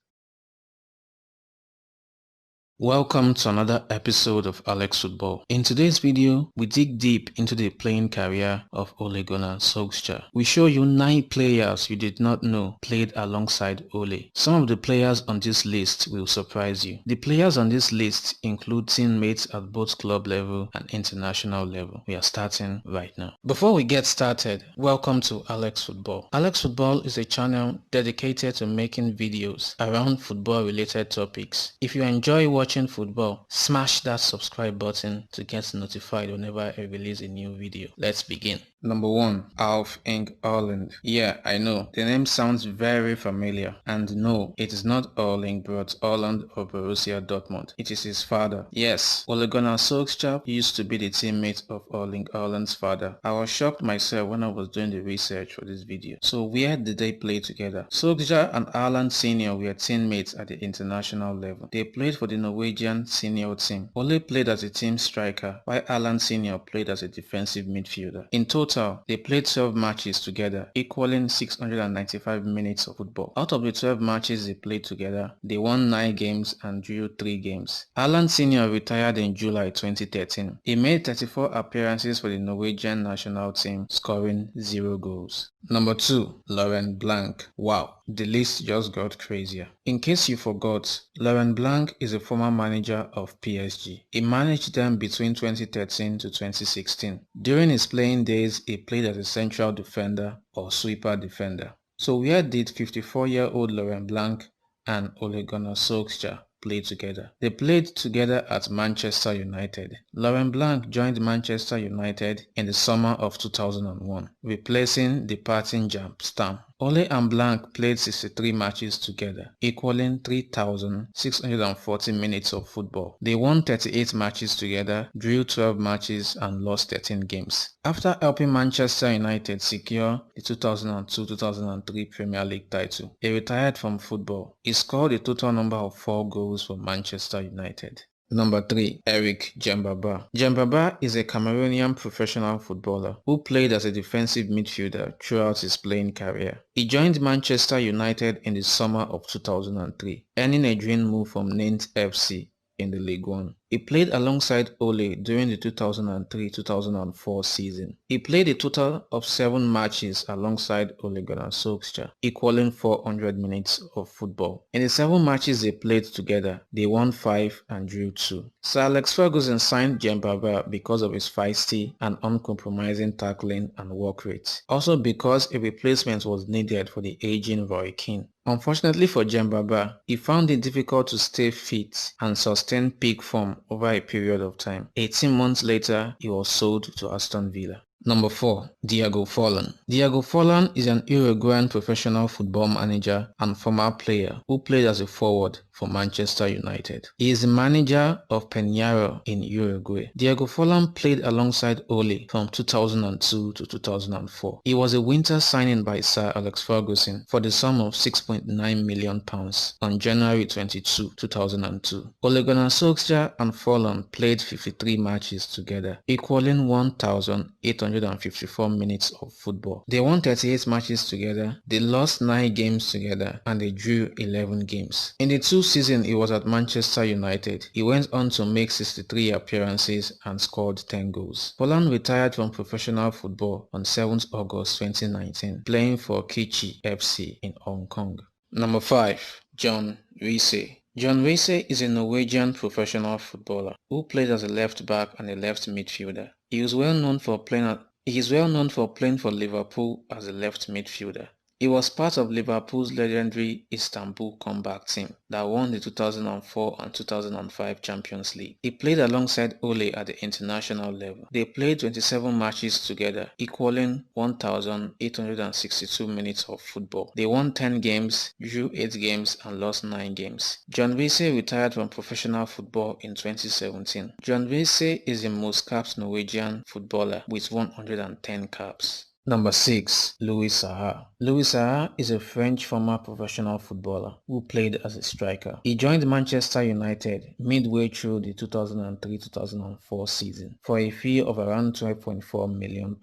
Welcome to another episode of Alex Football. In today's video, we dig deep into the playing career of Ole Gunnar Solskjaer. We show you 9 players you did not know played alongside Ole. Some of the players on this list will surprise you. The players on this list include teammates at both club level and international level. We are starting right now. Before we get started, welcome to Alex Football. Alex Football is a channel dedicated to making videos around football related topics. If you enjoy watching football, smash that subscribe button to get notified whenever I release a new video. Let's begin. Number 1. Alf-Inge Haaland. Yeah, I know, the name sounds very familiar. And no, it is not Erling Braut Haaland of Borussia Dortmund. It is his father. Yes, Ole Gunnar Solskjaer used to be the teammate of Erling Haaland's father. I was shocked myself when I was doing the research for this video. So where did they play together? Solskjaer and Haaland Sr. were teammates at the international level. They played for the Norwegian senior team. Ole played as a team striker, while Haaland Sr. played as a defensive midfielder. In total, they played 12 matches together, equaling 695 minutes of football. Out of the 12 matches they played together, they won 9 games and drew 3 games. Haaland Sr. retired in July 2013. He made 34 appearances for the Norwegian national team, scoring 0 goals. Number 2. Laurent Blanc. Wow, the list just got crazier. In case you forgot, Laurent Blanc is a former manager of PSG. He managed them between 2013 to 2016. During his playing days, he played as a central defender or sweeper defender. So where did 54-year-old Laurent Blanc and Ole Gunnar Solskjaer play together? They played together at Manchester United. Laurent Blanc joined Manchester United in the summer of 2001, replacing departing Jan Stam. Ole and Blanc played 63 matches together, equaling 3,640 minutes of football. They won 38 matches together, drew 12 matches and lost 13 games. After helping Manchester United secure the 2002-2003 Premier League title, he retired from football. He scored a total number of 4 goals for Manchester United. Number 3. Eric Djembaba. Djembaba is a Cameroonian professional footballer who played as a defensive midfielder throughout his playing career. He joined Manchester United in the summer of 2003, earning a dream move from Nantes FC in the League One. He played alongside Ole during the 2003-2004 season. He played a total of 7 matches alongside Ole Gunnar Solskjaer, equaling 400 minutes of football. In the 7 matches they played together, they won 5 and drew 2. Sir Alex Ferguson signed Djembaba because of his feisty and uncompromising tackling and work rate. Also because a replacement was needed for the aging Roy Keane. Unfortunately for Djembaba, he found it difficult to stay fit and sustain peak form over a period of time. 18 months later, he was sold to Aston Villa. Number 4. Thiago Forlan. Thiago Forlan is an Uruguayan professional football manager and former player who played as a forward for Manchester United. He is the manager of Peñarol in Uruguay. Thiago Forlan played alongside Ole from 2002 to 2004. He was a winter signing by Sir Alex Ferguson for the sum of £6.9 million on January 22, 2002. Ole Gunnar Solskjaer and Forlan played 53 matches together, equaling 1,854 minutes of football. They won 38 matches together, they lost 9 games together, and they drew 11 games. In the 2 seasons he was at Manchester United, he went on to make 63 appearances and scored 10 goals. Forlan retired from professional football on 7th August 2019, playing for Kichi FC in Hong Kong. Number 5. John Riise. John Riise is a Norwegian professional footballer who played as a left back and a left midfielder. He is well known for playing for Liverpool as a left midfielder. He was part of Liverpool's legendary Istanbul comeback team that won the 2004 and 2005 Champions League. He played alongside Ole at the international level. They played 27 matches together, equaling 1,862 minutes of football. They won 10 games, drew 8 games and lost 9 games. John Riise retired from professional football in 2017. John Riise is the most capped Norwegian footballer with 110 caps. Number 6. Louis Saha. Louis Saha is a French former professional footballer who played as a striker. He joined Manchester United midway through the 2003-2004 season for a fee of around £12.4 million.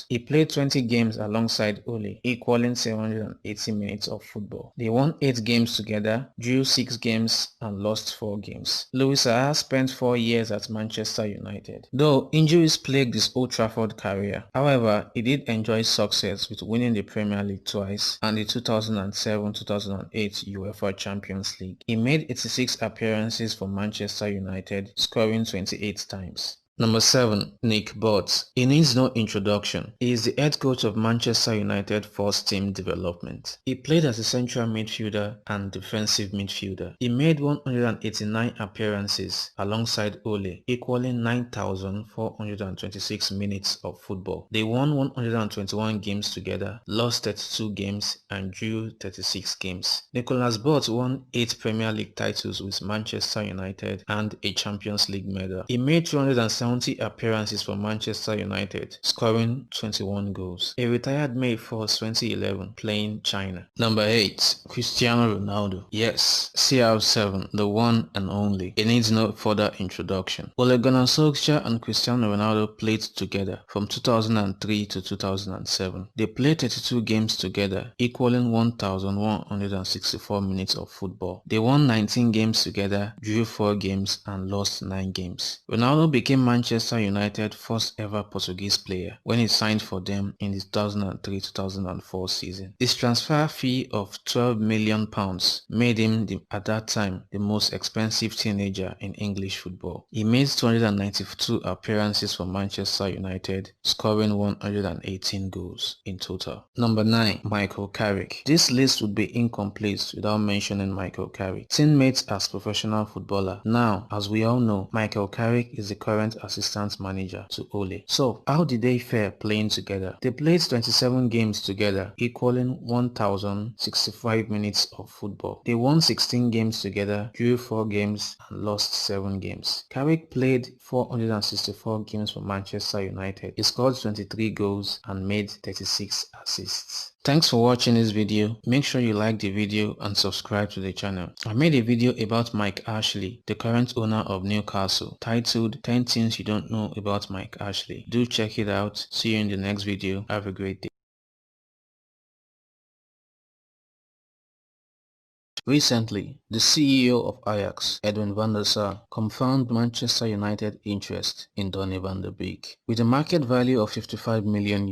He played 20 games alongside Ole, equaling 780 minutes of football. They won 8 games together, drew 6 games and lost 4 games. Louis Saha spent 4 years at Manchester United, though injuries plagued his Old Trafford career. However, he did enjoy success with winning the Premier League twice and the 2007-2008 UEFA Champions League. He made 86 appearances for Manchester United, scoring 28 times. Number 7. Nick Butt. He needs no introduction. He is the head coach of Manchester United first team development. He played as a central midfielder and defensive midfielder. He made 189 appearances alongside Ole, equaling 9,426 minutes of football. They won 121 games together, lost 32 games and drew 36 games. Nicholas Butt won 8 Premier League titles with Manchester United and a Champions League medal. He made 270 appearances for Manchester United, scoring 21 goals. He retired May 1, 2011, playing China. Number 8. Cristiano Ronaldo. Yes, CR7, the one and only. It needs no further introduction. Ole Gunnar Solskjaer and Cristiano Ronaldo played together from 2003 to 2007. They played 32 games together, equaling 1,164 minutes of football. They won 19 games together, drew 4 games and lost 9 games. Ronaldo became Manchester United's first ever Portuguese player when he signed for them in the 2003-2004 season. His transfer fee of £12 million made him, at that time, the most expensive teenager in English football. He made 292 appearances for Manchester United, scoring 118 goals in total. Number 9. Michael Carrick. This list would be incomplete without mentioning Michael Carrick. Teammates as professional footballer. Now, as we all know, Michael Carrick is the current assistant manager to Ole. So, how did they fare playing together? They played 27 games together, equaling 1,065 minutes of football. They won 16 games together, drew 4 games and lost 7 games. Carrick played 464 games for Manchester United. He scored 23 goals and made 36 assists. Thanks for watching this video. Make sure you like the video and subscribe to the channel. I made a video about Mike Ashley, the current owner of Newcastle, titled 10 Things You Don't Know About Mike Ashley. Do check it out. See you in the next video. Have a great day. Recently, the CEO of Ajax, Edwin van der Sar, confirmed Manchester United interest in Donny van der Beek. With a market value of €55 million,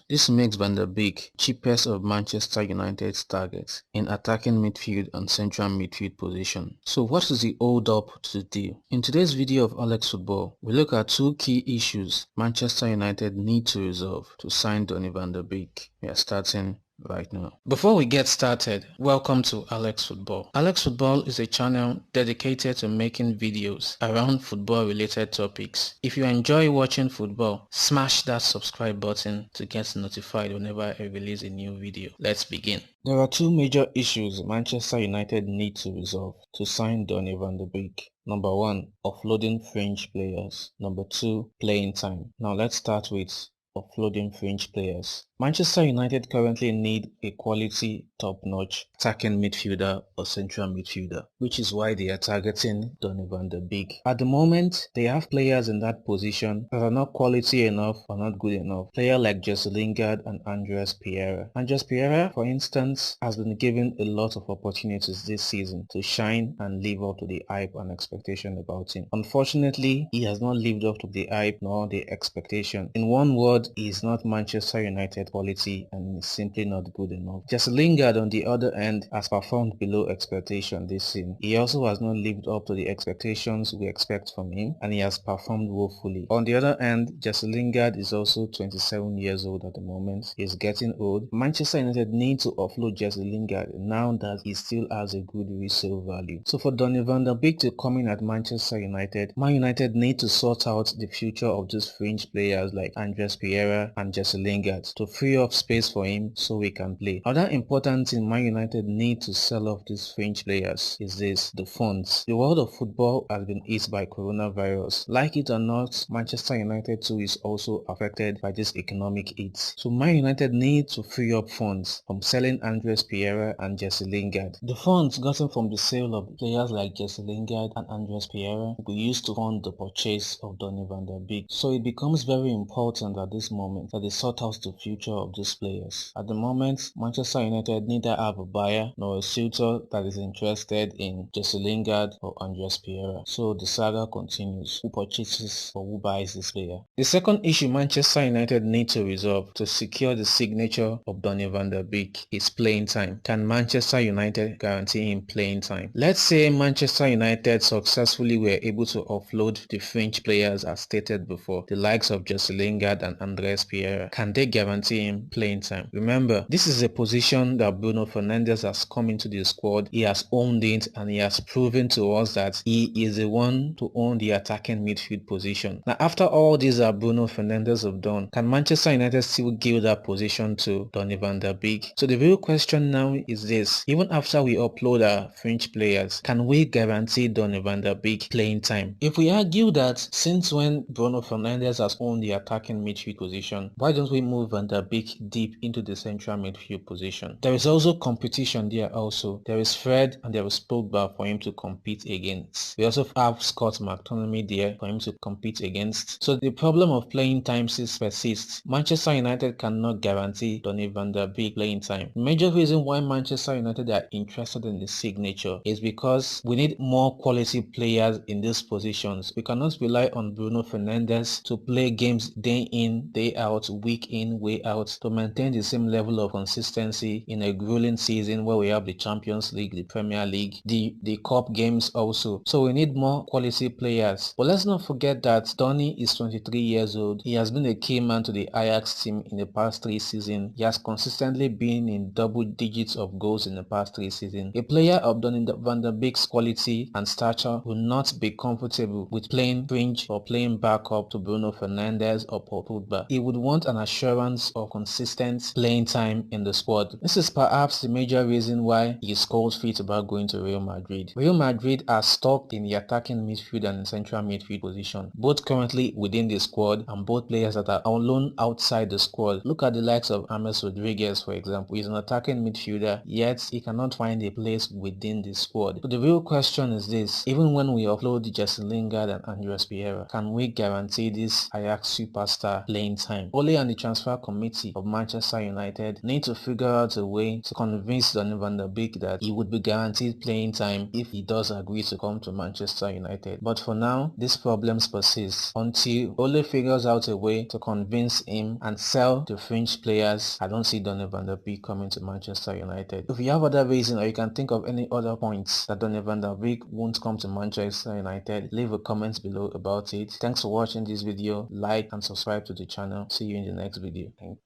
this makes van der Beek cheapest of Manchester United's targets in attacking midfield and central midfield position. So what is the hold up to the deal? In today's video of Alex Football, we look at 2 key issues Manchester United need to resolve to sign Donny van der Beek. We are starting right now. Before we get started, welcome to Alex Football. Alex Football is a channel dedicated to making videos around football related topics. If you enjoy watching football, smash that subscribe button to get notified whenever I release a new video. Let's begin. There are 2 major issues Manchester United need to resolve to sign Donny van der Beek. Number 1, offloading fringe players. Number 2, playing time. Now let's start with offloading fringe players. Manchester United currently need a quality, top-notch attacking midfielder or central midfielder, which is why they are targeting Donny van der Beek. At the moment, they have players in that position that are not quality enough or not good enough. Players like Jesse Lingard and Andreas Pereira. Andreas Pereira, for instance, has been given a lot of opportunities this season to shine and live up to the hype and expectation about him. Unfortunately, he has not lived up to the hype nor the expectation. In one word, he is not Manchester United quality and is simply not good enough. Jesse Lingard, on the other hand, has performed below expectation this season. He also has not lived up to the expectations we expect from him, and he has performed woefully. On the other hand, Jesse Lingard is also 27 years old at the moment. He is getting old. Manchester United need to offload Jesse Lingard now that he still has a good resale value. So for Donny van der Beek to come in at Manchester United, Man United need to sort out the future of these fringe players like Andreas Pereira and Jesse Lingard to free up space for him so he can play. Another important thing Man United need to sell off these fringe players is this: the funds. The world of football has been hit by coronavirus. Like it or not, Manchester United too is also affected by this economic hit. So Man United need to free up funds from selling Andres Pereira and Jesse Lingard. The funds gotten from the sale of players like Jesse Lingard and Andres Pereira will be used to fund the purchase of Donny van der Beek. So it becomes very important at this moment that they sort out the future of these players. At the moment, Manchester United neither have a buyer nor a suitor that is interested in Jesse Lingard or Andres Pereira. So the saga continues. Who purchases or who buys this player? The second issue Manchester United need to resolve to secure the signature of Donny van der Beek is playing time. Can Manchester United guarantee him playing time? Let's say Manchester United successfully were able to offload the French players as stated before, the likes of Jesse Lingard and Andres Pereira. Can they guarantee him playing time? Remember, this is a position that Bruno Fernandes has come into the squad. He has owned it and he has proven to us that he is the one to own the attacking midfield position. Now, after all these that Bruno Fernandes have done, can Manchester United still give that position to Donny van der Beek? So the real question now is this: even after we upload our French players, can we guarantee Donny van der Beek playing time? If we argue that since when Bruno Fernandes has owned the attacking midfield position, why don't we move Van der Beek deep into the central midfield position? There is also competition there also. There is Fred and there is Pogba for him to compete against. We also have Scott McTominay there for him to compete against. So the problem of playing time still persists. Manchester United cannot guarantee Donny van der Beek playing time. The major reason why Manchester United are interested in the signature is because we need more quality players in these positions. We cannot rely on Bruno Fernandes to play games day in, day out, week in, way out to maintain the same level of consistency in a grueling season where we have the Champions League, the Premier League, the Cup games also. So we need more quality players. But let's not forget that Donny is 23 years old. He has been a key man to the Ajax team in the past 3 seasons. He has consistently been in double digits of goals in the past 3 seasons. A player of Donny van der Beek's quality and stature will not be comfortable with playing fringe or playing backup to Bruno Fernandes or Paul Pogba. He would want an assurance of consistent playing time in the squad. This is perhaps the major reason why he is cold feet about going to Real Madrid. Real Madrid are stuck in the attacking midfield and central midfield position, both currently within the squad and both players that are on loan outside the squad. Look at the likes of James Rodriguez, for example. He's an attacking midfielder, yet he cannot find a place within the squad. So the real question is this: even when we offload Jesse Lingard and Andres Pereira, can we guarantee this Ajax superstar playing time? Ole and the transfer committee of Manchester United need to figure out a way to convince Donny van der Beek that he would be guaranteed playing time if he does agree to come to Manchester United. But for now, these problems persist. Until Ole figures out a way to convince him and sell the French players, I don't see Donny van der Beek coming to Manchester United. If you have other reason or you can think of any other points that Donny van der Beek won't come to Manchester United, leave a comment below about it. Thanks for watching this video. Like and subscribe to the channel. See you in the next video. Thanks.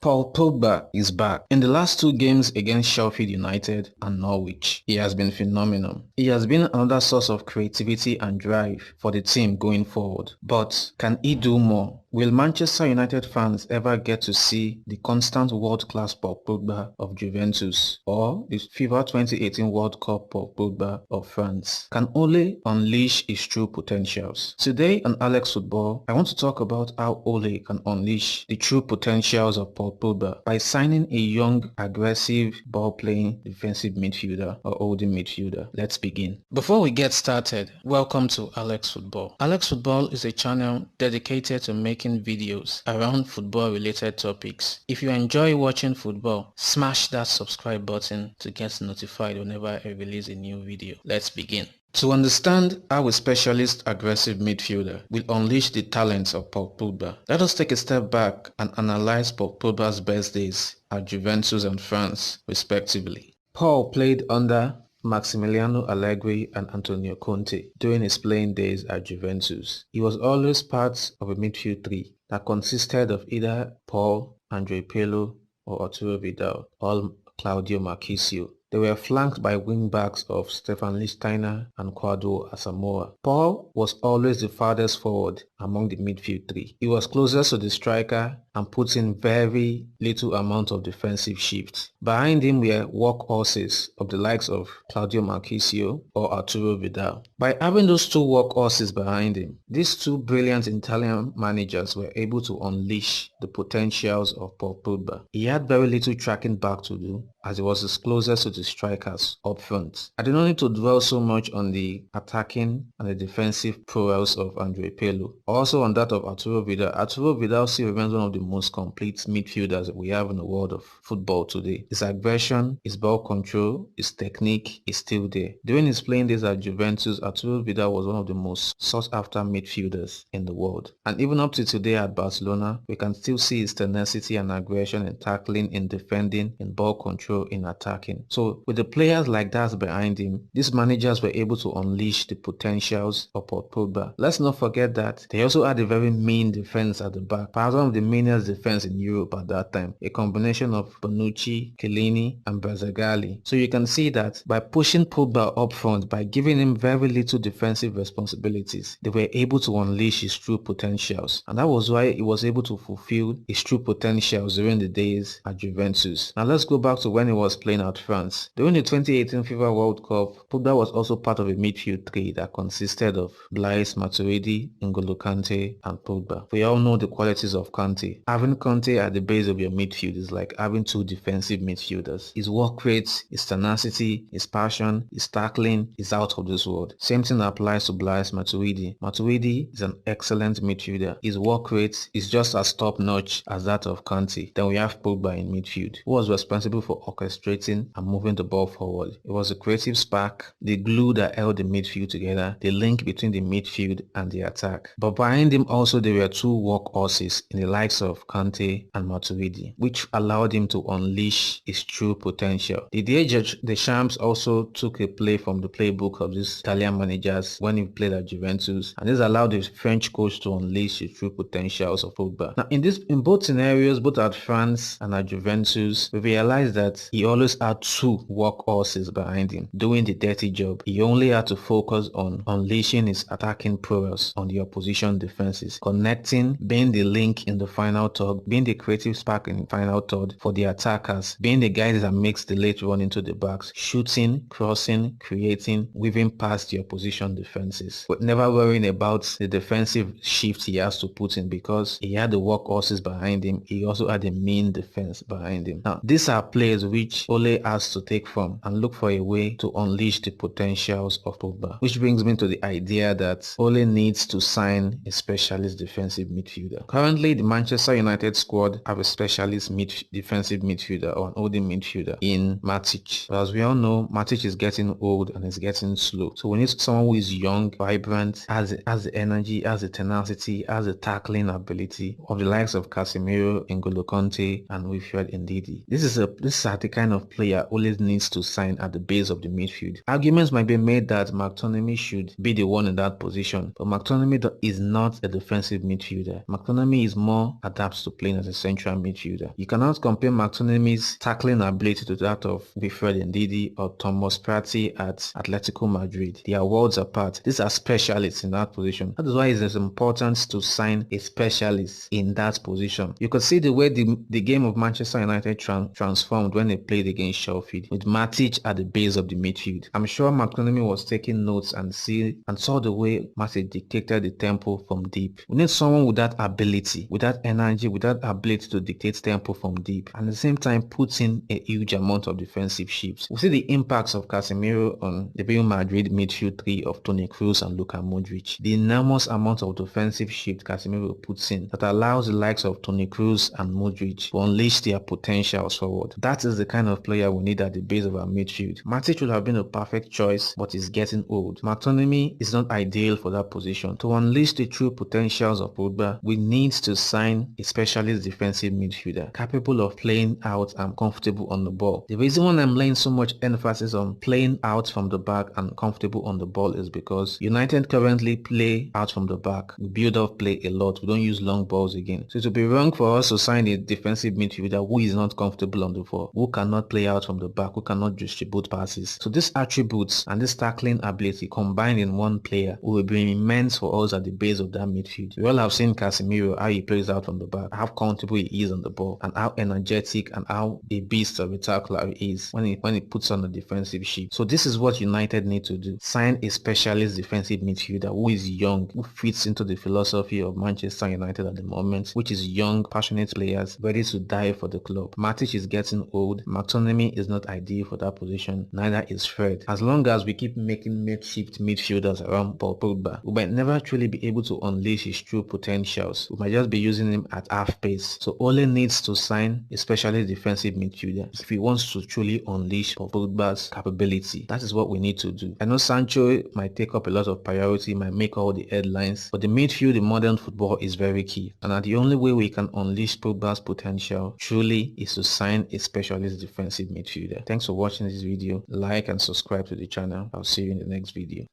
Paul Pogba is back. In the last 2 games against Sheffield United and Norwich, he has been phenomenal. He has been another source of creativity and drive for the team going forward. But can he do more? Will Manchester United fans ever get to see the constant world-class Paul Pogba of Juventus or the FIFA 2018 World Cup Paul Pogba of France? Can Ole unleash his true potentials? Today on Alex Football, I want to talk about how Ole can unleash the true potentials of Paul Pogba by signing a young, aggressive, ball-playing defensive midfielder or holding midfielder. Let's begin. Before we get started, welcome to Alex Football. Alex Football is a channel dedicated to making videos around football related topics. If you enjoy watching football, smash that subscribe button to get notified whenever I release a new video. Let's begin. To understand how a specialist aggressive midfielder will unleash the talents of Paul Pogba, let us take a step back and analyze Paul Pogba's best days at Juventus and France, respectively. Paul played under Maximiliano Allegri and Antonio Conte during his playing days at Juventus. He was always part of a midfield 3 that consisted of either Paul, Andre Pirlo, or Arturo Vidal, or Claudio Marchisio. They were flanked by wing-backs of Stefan Lichtsteiner and Kwadwo Asamoah. Paul was always the farthest forward among the midfield 3. He was closest to the striker and puts in very little amount of defensive shift. Behind him were workhorses of the likes of Claudio Marchisio or Arturo Vidal. By having those two workhorses behind him, these two brilliant Italian managers were able to unleash the potentials of Paul Pogba. He had very little tracking back to do, as he was his closest to the strikers up front. I do not need to dwell so much on the attacking and the defensive prowess of Andre Pirlo. Also on that of Arturo Vidal. Arturo Vidal still remains one of the most complete midfielders we have in the world of football today. His aggression, his ball control, his technique is still there. During his playing days at Juventus, Arturo Vidal was one of the most sought after midfielders in the world. And even up to today at Barcelona, we can still see his tenacity and aggression in tackling, in defending, in ball control, in attacking. So with the players like that behind him, these managers were able to unleash the potentials of Paul Pogba. Let's not forget that they also had a very mean defense at the back, perhaps one of the meanest defense in Europe at that time, a combination of Bonucci, Chiellini and Brazagalli. So you can see that by pushing Pogba up front, by giving him very little defensive responsibilities, they were able to unleash his true potentials, and that was why he was able to fulfill his true potentials during the days at Juventus. Now let's go back to when he was playing at France. During the 2018 FIFA World Cup, Pogba was also part of a midfield three that consisted of Blaise Matuidi, N'Golo Kante and Pogba. We all know the qualities of Kante. Having Kante at the base of your midfield is like having two defensive midfielders. His work rate, his tenacity, his passion, his tackling is out of this world. Same thing applies to Blaise Matuidi. Matuidi is an excellent midfielder. His work rate is just as top-notch as that of Kante. Then we have Pogba in midfield, who was responsible for orchestrating and moving the ball forward. It was a creative spark, the glue that held the midfield together, the link between the midfield and the attack. But behind him also there were two workhorses in the likes of Kante and Matuidi, which allowed him to unleash his true potential. Didier Deschamps also took a play from the playbook of these Italian managers when he played at Juventus, and this allowed the French coach to unleash his true potentials of Pogba. Now in both scenarios, both at France and at Juventus, we realized that he always had two workhorses behind him doing the dirty job. He only had to focus on unleashing his attacking prowess on the opposition defenses, connecting, being the link in the final third, being the creative spark in the final third for the attackers, being the guy that makes the late run into the box, shooting, crossing, creating, weaving past the opposition defenses, but never worrying about the defensive shift he has to put in, because he had the workhorses behind him. He also had a mean defense behind him. Now these are players which Ole has to take from and look for a way to unleash the potentials of Pogba, which brings me to the idea that Ole needs to sign a specialist defensive midfielder. Currently the Manchester United squad have a specialist defensive midfielder or an holding midfielder in Matic. But as we all know, Matic is getting old and is getting slow. So we need someone who is young, vibrant, has the energy, has the tenacity, has the tackling ability of the likes of Casemiro, N'Golo Kante and Wilfred Ndidi. This is the kind of player Ole needs to sign at the base of the midfield. Arguments might be made that McTominay should be the one in that position, but McTominay is not a defensive midfielder. McTominay is more adapted to playing as a central midfielder. You cannot compare McTominay's tackling ability to that of Wilfred Ndidi or Thomas Partey at Atletico Madrid. They are worlds apart. These are specialists in that position. That is why it is important to sign a specialist in that position. You could see the way the game of Manchester United transformed when they played against Sheffield, with Matic at the base of the midfield. I'm sure McTominay was taking notes and saw the way Matic dictated the tempo from deep. We need someone with that ability, with that energy, with that ability to dictate tempo from deep, and at the same time puts in a huge amount of defensive shifts. We see the impacts of Casemiro on the Real Madrid midfield three of Toni Kroos and Luka Modric. The enormous amount of defensive shift Casemiro puts in that allows the likes of Toni Kroos and Modric to unleash their potentials forward. That is the kind of player we need at the base of our midfield. Matic would have been a perfect choice, but is getting old. McTominay is not ideal for that position. To unleash the true potentials of Pogba, we need to sign a specialist defensive midfielder capable of playing out and comfortable on the ball. The reason why I'm laying so much emphasis on playing out from the back and comfortable on the ball is because United currently play out from the back. We build up play a lot. We don't use long balls again. So it would be wrong for us to sign a defensive midfielder who is not comfortable on the ball, who cannot play out from the back, who cannot distribute passes. So these attributes and this tackling ability combined in one player will be immense for us at the base of that midfield. We all have seen Casemiro, how he plays out from the back, how comfortable he is on the ball, and how energetic and how a beast of a tackler he is when he puts on the defensive sheet. So this is what United need to do. Sign a specialist defensive midfielder who is young, who fits into the philosophy of Manchester United at the moment, which is young, passionate players ready to die for the club. Matic is getting old. McTominay is not ideal for that position. Neither is Fred. As long as we keep making makeshift midfielders around Paul Pogba, we might never truly be able to unleash his true potentials. We might just be using him at half pace. So Ole needs to sign a specialist defensive midfielder if he wants to truly unleash Paul Pogba's capability. That is what we need to do. I know Sancho might take up a lot of priority, might make all the headlines, but the midfield in modern football is very key. And the only way we can unleash Pogba's potential truly is to sign a specialist defensive midfielder. Thanks for watching this video. Like and subscribe to the channel. I'll see you in the next video.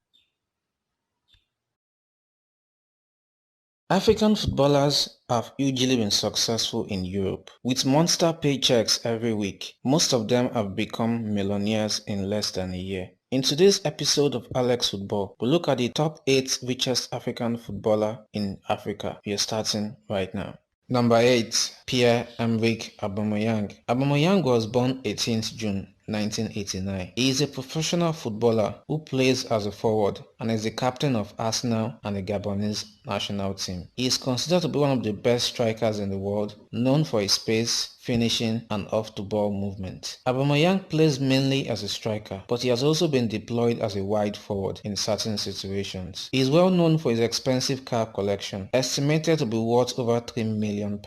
African footballers have usually been successful in Europe. With monster paychecks every week, most of them have become millionaires in less than a year. In today's episode of Alex Football, we'll look at the top 8 richest African footballer in Africa. We are starting right now. Number 8. Pierre-Emerick Aubameyang. Aubameyang was born 18th June 1989. He is a professional footballer who plays as a forward and is the captain of Arsenal and the Gabonese national team. He is considered to be one of the best strikers in the world, known for his pace, finishing and off-the-ball movement. Aubameyang plays mainly as a striker, but he has also been deployed as a wide forward in certain situations. He is well known for his expensive car collection, estimated to be worth over £3 million.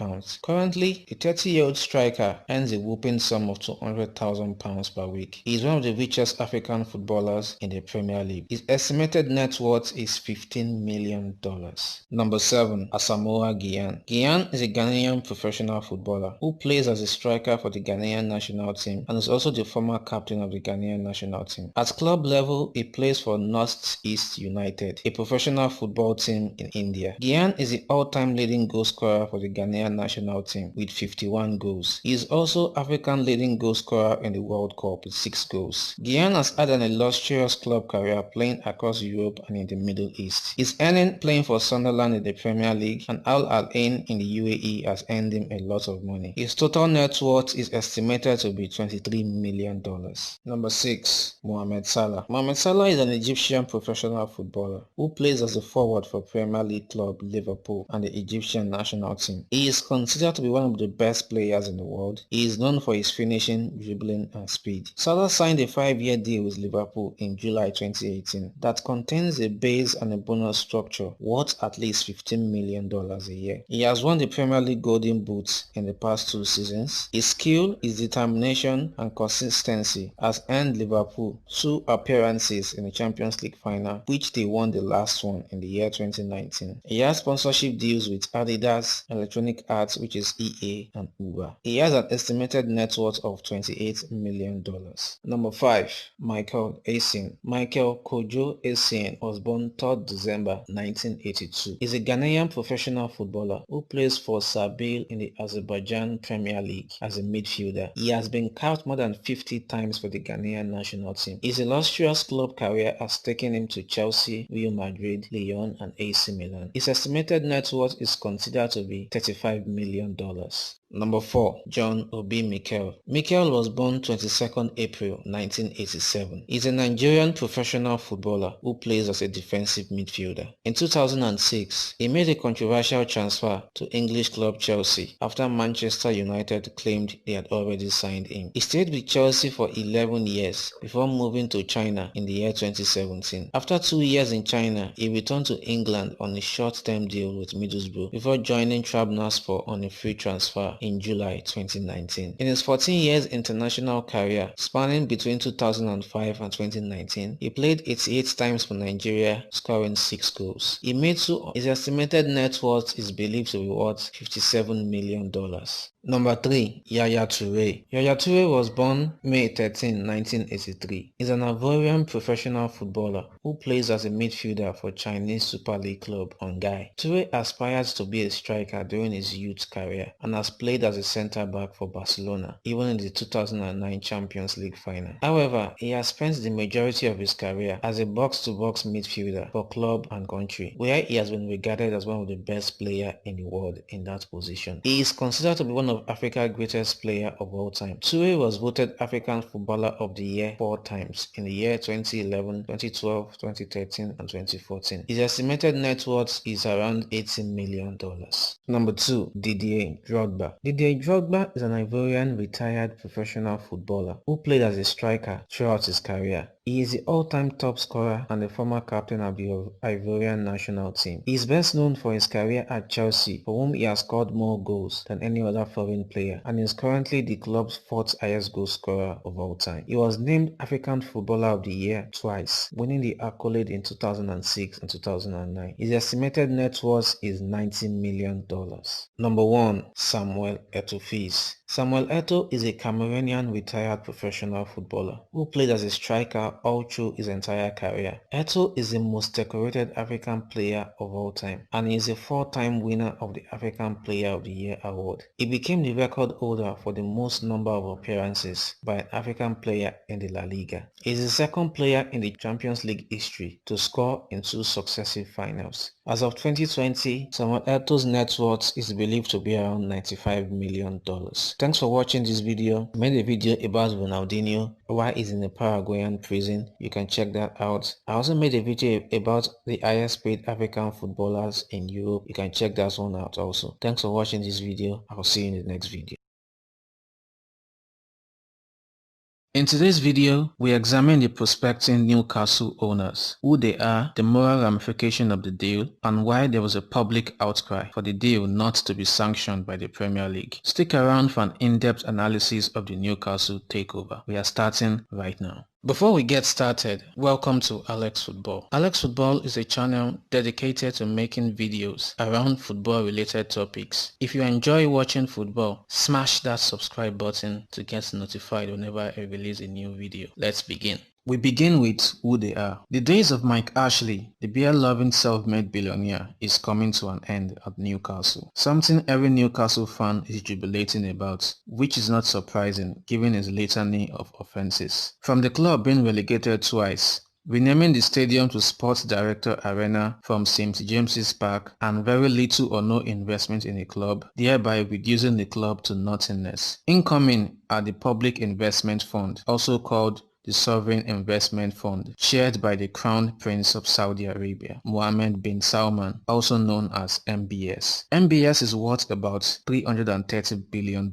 Currently, the 30-year-old striker earns a whopping sum of £200,000 per week. He is one of the richest African footballers in the Premier League. His estimated net worth is $15 million. Number 7. Asamoah Gyan. Gyan is a Ghanaian professional footballer who plays as a striker for the Ghanaian national team and is also the former captain of the Ghanaian national team. At club level, he plays for North East United, a professional football team in India. Gyan is the all-time leading goal scorer for the Ghanaian national team with 51 goals. He is also African leading goal scorer in the World Cup with 6 goals. Gyan has had an illustrious club career playing across Europe and in the Middle East. His earning playing for Sunderland in the Premier League and Al Ain in the UAE has earned him a lot of money. His total net worth is estimated to be $23 million. Number 6. Mohamed Salah. Mohamed Salah is an Egyptian professional footballer who plays as a forward for Premier League club Liverpool and the Egyptian national team. He is considered to be one of the best players in the world. He is known for his finishing, dribbling and speed. Salah signed a 5-year deal with Liverpool in July 2018 that contains a base and a bonus structure worth at least $15 million a year. He has won the Premier League Golden Boot in the past 2 seasons. His skill, his determination and consistency has earned Liverpool 2 appearances in the Champions League final, which they won the last one in the year 2019. He has sponsorship deals with Adidas, Electronic Arts, which is EA, and Uber. He has an estimated net worth of $28 million. Number 5. Michael Essien. Michael Kojo Essien was born 3rd December 1982. He is a Ghanaian professional footballer who plays for Sabil in the Azerbaijan Premier League as a midfielder. He has been capped more than 50 times for the Ghanaian national team. His illustrious club career has taken him to Chelsea, Real Madrid, Lyon and AC Milan. His estimated net worth is considered to be $35 million. Number 4. John Obi Mikel. Mikel was born 22nd April 1987. He is a Nigerian professional footballer who plays as a defensive midfielder. In 2006, he made a controversial transfer to English club Chelsea after Manchester United claimed they had already signed him. He stayed with Chelsea for 11 years before moving to China in the year 2017. After 2 years in China, he returned to England on a short-term deal with Middlesbrough before joining Trabzonspor on a free transfer in July 2019. In his 14 years international career, spanning between 2005 and 2019, he played 88 times for Nigeria, scoring 6 goals. He made 2. His estimated net worth is believed to be worth $57 million. Number 3. Yaya Toure. Yaya Toure was born May 13, 1983. He's an Ivorian professional footballer who plays as a midfielder for Chinese Super League club Hongai. Toure aspired to be a striker during his youth career and has played as a centre-back for Barcelona, even in the 2009 Champions League final. However, he has spent the majority of his career as a box-to-box midfielder for club and country, where he has been regarded as one of the best players in the world in that position. He is considered to be one of Africa's greatest player of all time. Toure was voted African Footballer of the Year 4 times in the year 2011, 2012, 2013 and 2014. His estimated net worth is around $80 million. Number 2. Didier Drogba. Didier Drogba is an Ivorian retired professional footballer who played as a striker throughout his career. He is the all-time top scorer and the former captain of the Ivorian national team. He is best known for his career at Chelsea, for whom he has scored more goals than any other foreign player, and is currently the club's 4th highest goal scorer of all time. He was named African Footballer of the Year twice, winning the accolade in 2006 and 2009. His estimated net worth is $90 million. Number 1. Samuel Eto'o. Samuel Eto'o is a Cameroonian retired professional footballer who played as a striker all through his entire career. Eto'o is the most decorated African player of all time and he is a 4-time winner of the African Player of the Year award. He became the record holder for the most number of appearances by an African player in the La Liga. He is the second player in the Champions League history to score in 2 successive finals. As of 2020, Samuel Eto'o's net worth is believed to be around $95 million. Thanks for watching this video. I made a video about Ronaldinho, why he's in a Paraguayan prison. You can check that out. I also made a video about the highest paid African footballers in Europe. You can check that one out also. Thanks for watching this video. I'll see you in the next video. In today's video, we examine the prospecting Newcastle owners, who they are, the moral ramification of the deal, and why there was a public outcry for the deal not to be sanctioned by the Premier League. Stick around for an in-depth analysis of the Newcastle takeover. We are starting right now. Before we get started, welcome to Alex Football. Alex Football is a channel dedicated to making videos around football related topics. If you enjoy watching football, smash that subscribe button to get notified whenever I release a new video. Let's begin. We begin with who they are. The days of Mike Ashley, the beer-loving self-made billionaire, is coming to an end at Newcastle. Something every Newcastle fan is jubilating about, which is not surprising given his litany of offences. From the club being relegated twice, renaming the stadium to Sports Director Arena from St. James's Park, and very little or no investment in the club, thereby reducing the club to nothingness. Incoming are the Public Investment Fund, also called the Sovereign Investment Fund, chaired by the Crown Prince of Saudi Arabia, Mohammed bin Salman, also known as MBS. MBS is worth about $330 billion.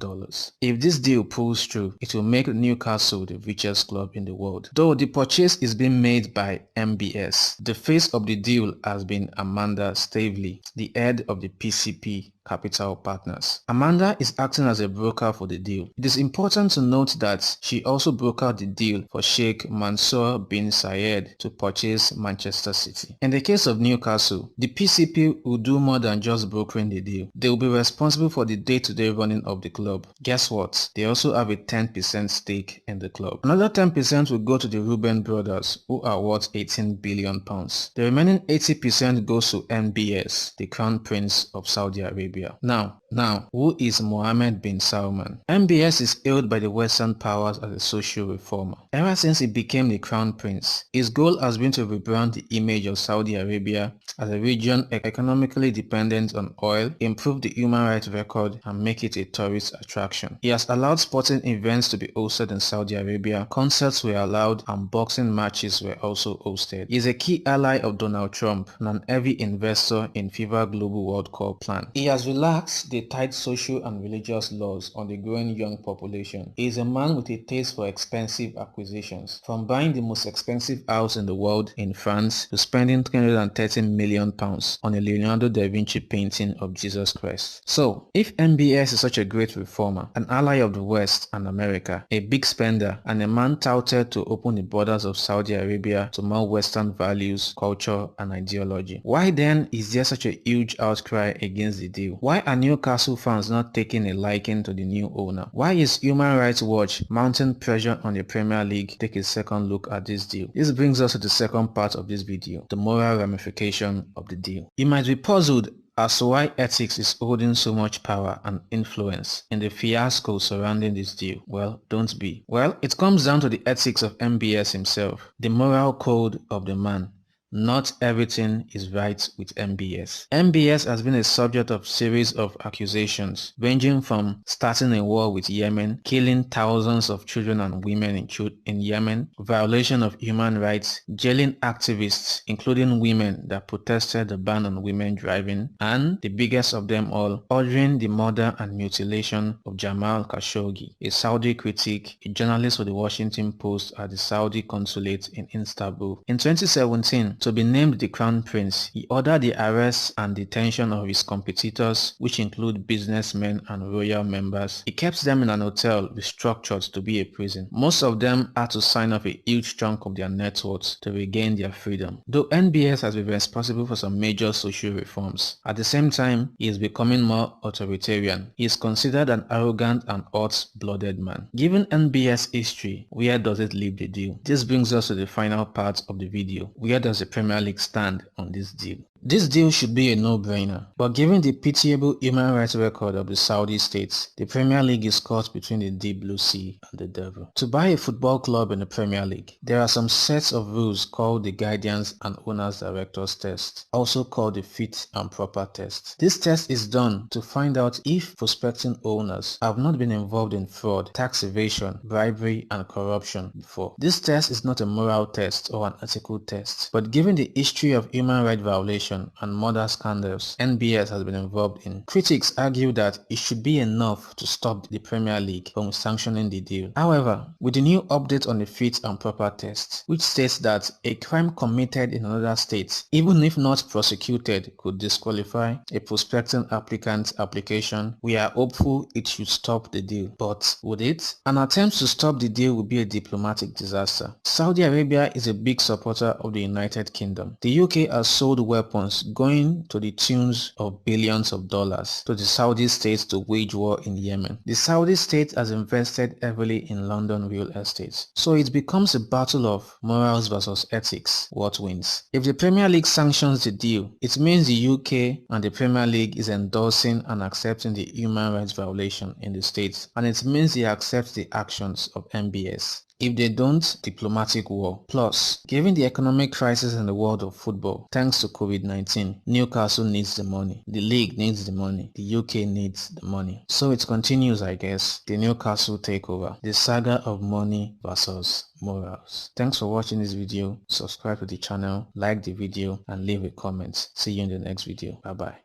If this deal pulls through, it will make Newcastle the richest club in the world. Though the purchase is being made by MBS, the face of the deal has been Amanda Staveley, the head of the PCP Capital Partners. Amanda is acting as a broker for the deal. It is important to note that she also brokered the deal for Sheikh Mansour bin Zayed to purchase Manchester City. In the case of Newcastle, the PCP will do more than just brokering the deal. They will be responsible for the day-to-day running of the club. Guess what? They also have a 10% stake in the club. Another 10% will go to the Reuben brothers, who are worth £18 billion. The remaining 80% goes to MBS, the Crown Prince of Saudi Arabia. Now, who is Mohammed bin Salman? MBS is hailed by the Western powers as a social reformer. Ever since he became the Crown Prince, his goal has been to rebrand the image of Saudi Arabia as a region economically dependent on oil, improve the human rights record, and make it a tourist attraction. He has allowed sporting events to be hosted in Saudi Arabia, concerts were allowed, and boxing matches were also hosted. He is a key ally of Donald Trump and an heavy investor in FIFA Global World Cup plan. He has relaxed the tight social and religious laws on the growing young population. He is a man with a taste for expensive acquisitions, from buying the most expensive house in the world in France to spending £330 million on a Leonardo da Vinci painting of Jesus Christ. So, if MBS is such a great reformer, an ally of the West and America, a big spender, and a man touted to open the borders of Saudi Arabia to more Western values, culture, and ideology, why then is there such a huge outcry against the deal? Why are Newcastle Newcastle fans not taking a liking to the new owner? Why is Human Rights Watch mounting pressure on the Premier League? Take a second look at this deal. This brings us to the second part of this video, the moral ramification of the deal. You might be puzzled as to why ethics is holding so much power and influence in the fiasco surrounding this deal. Well, don't be. Well, it comes down to the ethics of MBS himself, the moral code of the man. Not everything is right with MBS. MBS has been a subject of series of accusations ranging from starting a war with Yemen, killing thousands of children and women in Yemen, violation of human rights, jailing activists including women that protested the ban on women driving, and the biggest of them all, ordering the murder and mutilation of Jamal Khashoggi, a Saudi critic, a journalist for the Washington Post at the Saudi consulate in Istanbul. In 2017, to be named the Crown Prince, he ordered the arrest and detention of his competitors, which include businessmen and royal members. He kept them in an hotel restructured to be a prison. Most of them had to sign off a huge chunk of their net worth to regain their freedom. Though NBS has been responsible for some major social reforms, at the same time, he is becoming more authoritarian. He is considered an arrogant and hot-blooded man. Given NBS history, where does it leave the deal? This brings us to the final part of the video. Where does the Premier League stand on this deal? This deal should be a no-brainer, but given the pitiable human rights record of the Saudi states, the Premier League is caught between the deep blue sea and the devil. To buy a football club in the Premier League, there are some sets of rules called the Guardians and Owners Directors Test, also called the Fit and Proper Test. This test is done to find out if prospecting owners have not been involved in fraud, tax evasion, bribery, and corruption before. This test is not a moral test or an ethical test, but given the history of human rights violations and murder scandals NBS has been involved in, critics argue that it should be enough to stop the Premier League from sanctioning the deal. However, with the new update on the Fit and Proper Test, which states that a crime committed in another state, even if not prosecuted, could disqualify a prospecting applicant's application, we are hopeful it should stop the deal. But would it? An attempt to stop the deal would be a diplomatic disaster. Saudi Arabia is a big supporter of the United Kingdom. The UK has sold weapons going to the tunes of billions of dollars to the Saudi state to wage war in Yemen. The Saudi state has invested heavily in London real estate. So it becomes a battle of morals versus ethics. What wins? If the Premier League sanctions the deal, it means the UK and the Premier League is endorsing and accepting the human rights violation in the states, and it means they accept the actions of MBS. If they don't, diplomatic war. Plus, given the economic crisis in the world of football, thanks to COVID-19, Newcastle needs the money, the league needs the money, the UK needs the money. So it continues, I guess, the Newcastle takeover, the saga of money versus morals. Thanks for watching this video. Subscribe to the channel, like the video, and leave a comment. See you in the next video. Bye bye.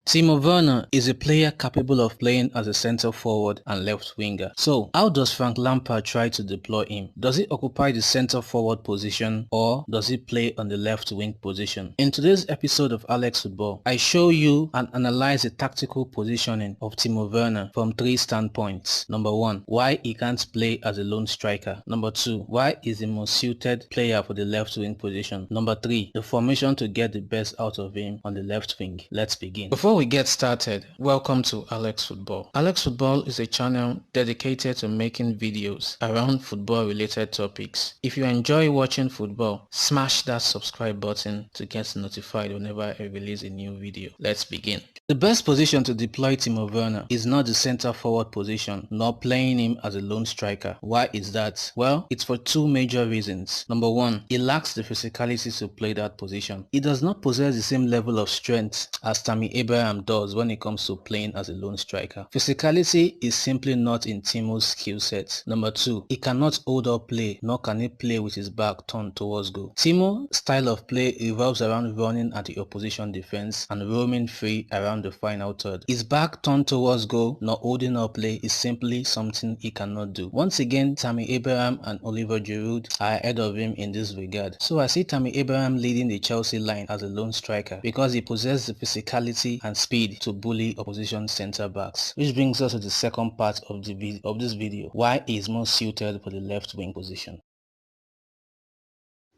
Timo Werner is a player capable of playing as a centre forward and left winger. So, how does Frank Lampard try to deploy him? Does he occupy the centre forward position, or does he play on the left wing position? In today's episode of Alex Football, I show you and analyze the tactical positioning of Timo Werner from 3 standpoints. Number 1, why he can't play as a lone striker. Number 2, why he's the most suited player for the left wing position. Number 3, the formation to get the best out of him on the left wing. Let's begin. Before we get started, welcome to Alex Football. Alex Football is a channel dedicated to making videos around football related topics. If you enjoy watching football, smash that subscribe button to get notified whenever I release a new video. Let's begin. The best position to deploy Timo Werner is not the center forward position, nor playing him as a lone striker. Why is that? Well, it's for 2 major reasons. Number 1, he lacks the physicality to play that position. He does not possess the same level of strength as Tammy Abraham does when it comes to playing as a lone striker. Physicality is simply not in Timo's skill set. Number 2, he cannot hold up play, nor can he play with his back turned towards goal. Timo's style of play revolves around running at the opposition defense and roaming free around the final third. His back turned towards goal, nor holding up play, is simply something he cannot do. Once again, Tammy Abraham and Oliver Giroud are ahead of him in this regard. So I see Tammy Abraham leading the Chelsea line as a lone striker because he possesses the physicality and speed to bully opposition centre backs. Which brings us to the second part of this video, why he is more suited for the left wing position.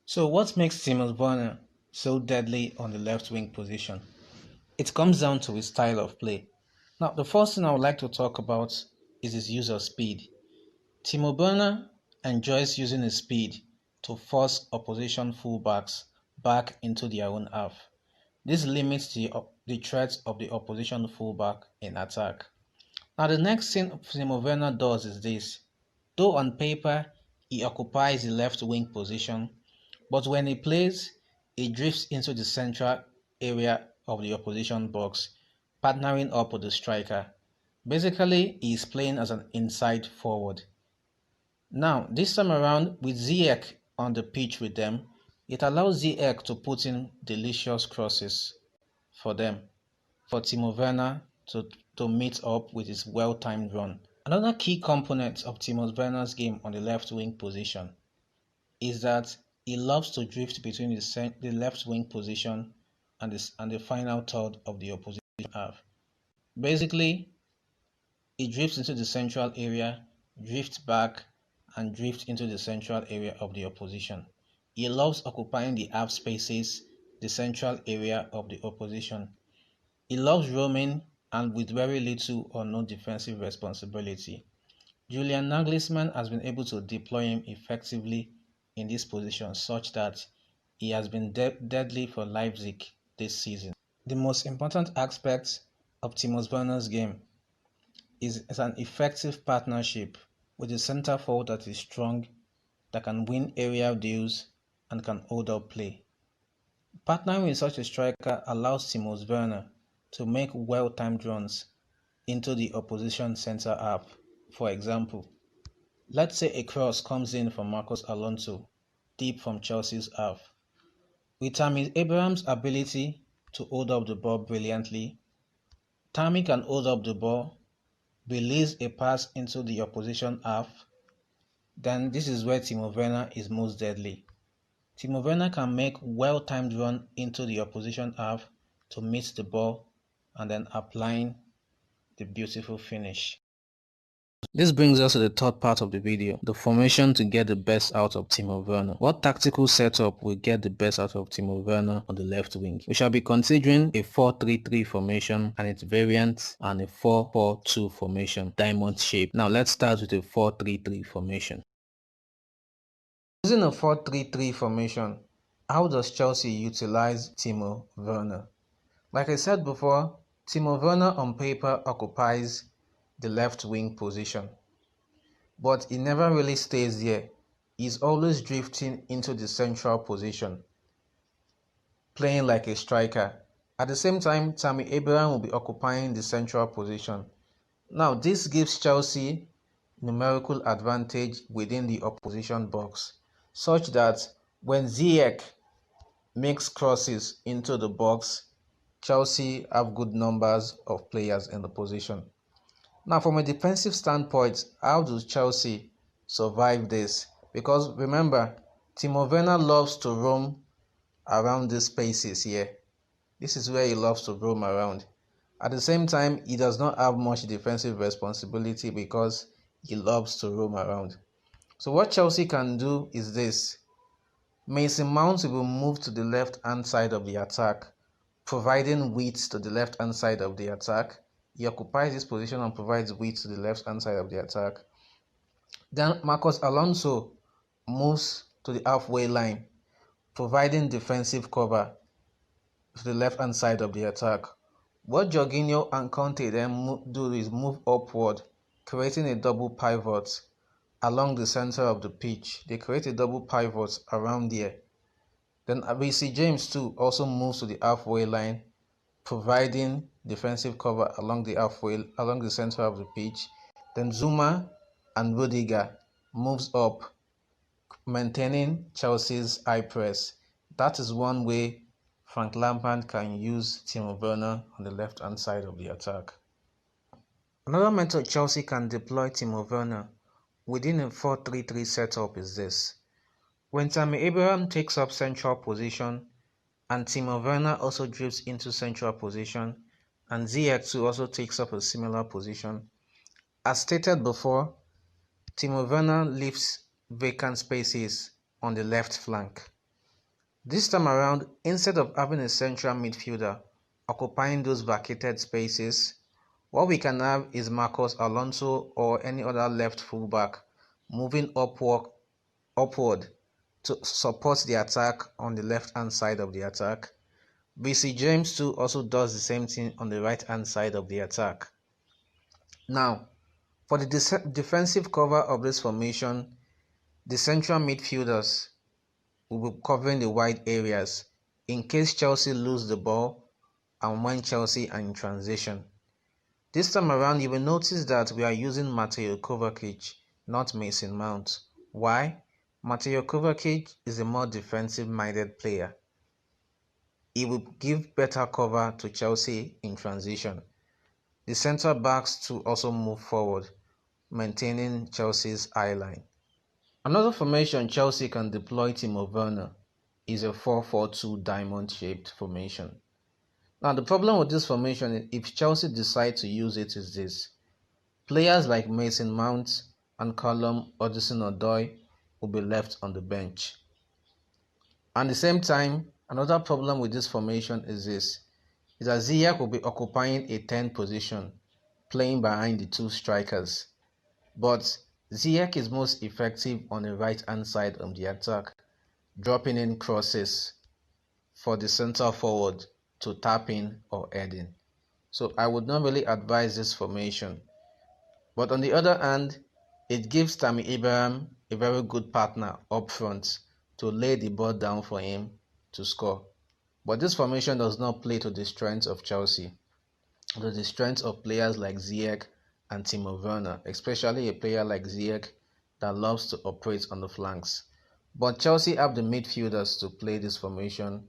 So what makes Timo Werner so deadly on the left wing position? It comes down to his style of play. Now, the first thing I would like to talk about is his use of speed. Timo Werner enjoys using his speed to force opposition fullbacks back into their own half. This limits the threat of the opposition fullback in attack. Now, the next thing Timo Werner does is this. Though on paper he occupies the left wing position, but when he plays, he drifts into the central area of the opposition box, partnering up with the striker. Basically, he is playing as an inside forward. Now, this time around, with Ziyech on the pitch with them, it allows Ziyech to put in delicious crosses for them, for Timo Werner to meet up with his well-timed run. Another key component of Timo Werner's game on the left wing position is that he loves to drift between the left wing position and the final third of the opposition half. Basically, he drifts into the central area, drifts back, and drifts into the central area of the opposition. He loves occupying the half spaces, the central area of the opposition. He loves roaming and with very little or no defensive responsibility. Julian Nagelsmann has been able to deploy him effectively in this position such that he has been deadly for Leipzig this season. The most important aspect of Timo Werner's game is an effective partnership with a centre forward that is strong, that can win aerial duels, and can hold up play. Partnering with such a striker allows Timo Werner to make well-timed runs into the opposition centre half. For example, let's say a cross comes in from Marcos Alonso, deep from Chelsea's half. With Tammy Abraham's ability to hold up the ball brilliantly, Tammy can hold up the ball, release a pass into the opposition half, then this is where Timo Werner is most deadly. Timo Werner can make well-timed run into the opposition half to meet the ball and then applying the beautiful finish. This brings us to the third part of the video, the formation to get the best out of Timo Werner. What tactical setup will get the best out of Timo Werner on the left wing? We shall be considering a 4-3-3 formation and its variants and a 4-4-2 formation, diamond shape. Now let's start with a 4-3-3 formation. Using a 4-3-3 formation, how does Chelsea utilize Timo Werner? Like I said before, Timo Werner on paper occupies the left wing position, but he never really stays there. He's always drifting into the central position, playing like a striker. At the same time, Tammy Abraham will be occupying the central position. Now, this gives Chelsea numerical advantage within the opposition box, such that when Ziyech makes crosses into the box, Chelsea have good numbers of players in the position. Now, from a defensive standpoint, how does Chelsea survive this? Because remember, Timo Werner loves to roam around these spaces here. This is where he loves to roam around. At the same time, he does not have much defensive responsibility because he loves to roam around. So what Chelsea can do is this. Mason Mount will move to the left-hand side of the attack, providing width to the left-hand side of the attack. He occupies this position and provides width to the left-hand side of the attack. Then Marcos Alonso moves to the halfway line, providing defensive cover to the left-hand side of the attack. What Jorginho and Conte then do is move upward, creating a double pivot along the center of the pitch. They create a double pivot around there. Then Reece James too also moves to the halfway line, providing defensive cover along the center of the pitch. Then Zuma and Rudiger moves up, maintaining Chelsea's high press. That is one way Frank Lampard can use Timo Werner on the left-hand side of the attack. Another method Chelsea can deploy Timo Werner within a 4-3-3 setup is this. When Tammy Abraham takes up central position and Timo Werner also drifts into central position and Ziyech too also takes up a similar position, as stated before, Timo Werner leaves vacant spaces on the left flank. This time around, instead of having a central midfielder occupying those vacated spaces, What we can have is Marcos Alonso or any other left fullback moving upward to support the attack on the left hand side of the attack. BC James too also does the same thing on the right hand side of the attack. Now, for the defensive cover of this formation, the central midfielders will be covering the wide areas in case Chelsea lose the ball and when Chelsea are in transition. This time around, you will notice that we are using Mateo Kovacic, not Mason Mount. Why? Mateo Kovacic is a more defensive-minded player. He will give better cover to Chelsea in transition. The centre backs to also move forward, maintaining Chelsea's eye line. Another formation Chelsea can deploy Timo Werner is a 4-4-2 diamond-shaped formation. Now the problem with this formation, if Chelsea decide to use it, is this. Players like Mason Mount and Callum Hudson-Odoi will be left on the bench. At the same time, another problem with this formation is this. Is that Ziyech will be occupying a 10 position, playing behind the two strikers. But Ziyech is most effective on the right hand side of the attack, dropping in crosses for the centre forward to tap in or head in. So I would not really advise this formation. But on the other hand, it gives Tammy Abraham a very good partner up front to lay the ball down for him to score. But this formation does not play to the strengths of Chelsea, to the strengths of players like Ziyech and Timo Werner, especially a player like Ziyech that loves to operate on the flanks. But Chelsea have the midfielders to play this formation,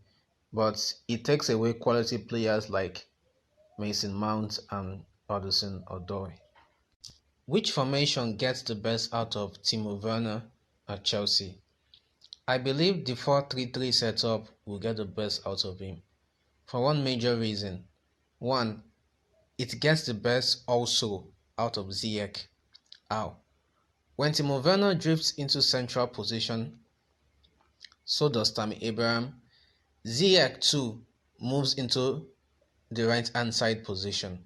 but it takes away quality players like Mason Mount and Hudson-Odoi. Which formation gets the best out of Timo Werner at Chelsea? I believe the 4-3-3 setup will get the best out of him. For one major reason. One, it gets the best also out of Ziyech. How? When Timo Werner drifts into central position, so does Tammy Abraham. Ziyech too moves into the right hand side position.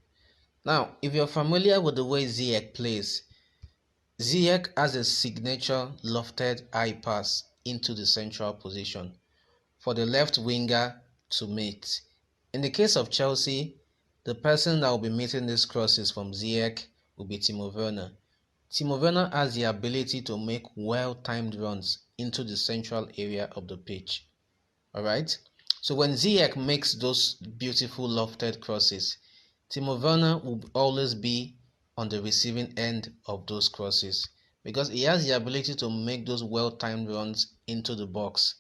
Now, if you're familiar with the way Ziyech plays, Ziyech has a signature lofted high pass into the central position for the left winger to meet. In the case of Chelsea, the person that will be meeting these crosses from Ziyech will be Timo Werner. Timo Werner has the ability to make well-timed runs into the central area of the pitch. Alright? So when Ziyech makes those beautiful lofted crosses, Timo Werner will always be on the receiving end of those crosses because he has the ability to make those well-timed runs into the box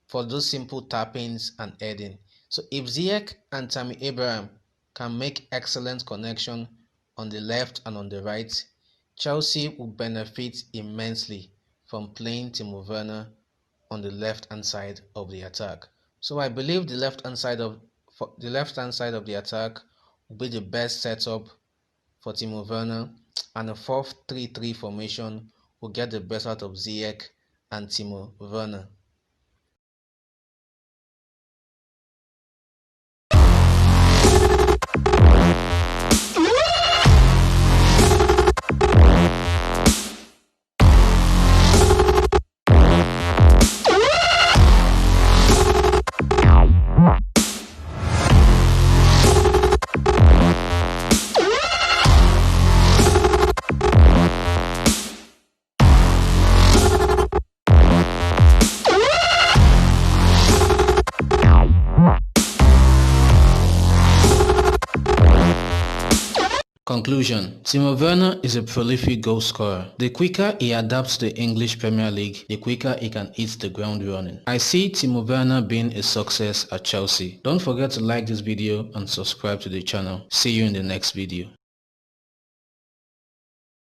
for those simple tappings and heading. So if Ziyech and Tammy Abraham can make excellent connection on the left and on the right, Chelsea will benefit immensely from playing Timo Werner on the left-hand side of the attack. So I believe the left-hand side of the attack will be the best setup for Timo Werner, and a 4-3-3 formation will get the best out of Ziyech and Timo Werner. Conclusion: Timo Werner is a prolific goal scorer. The quicker he adapts to the English Premier League, the quicker he can hit the ground running. I see Timo Werner being a success at Chelsea. Don't forget to like this video and subscribe to the channel. See you in the next video.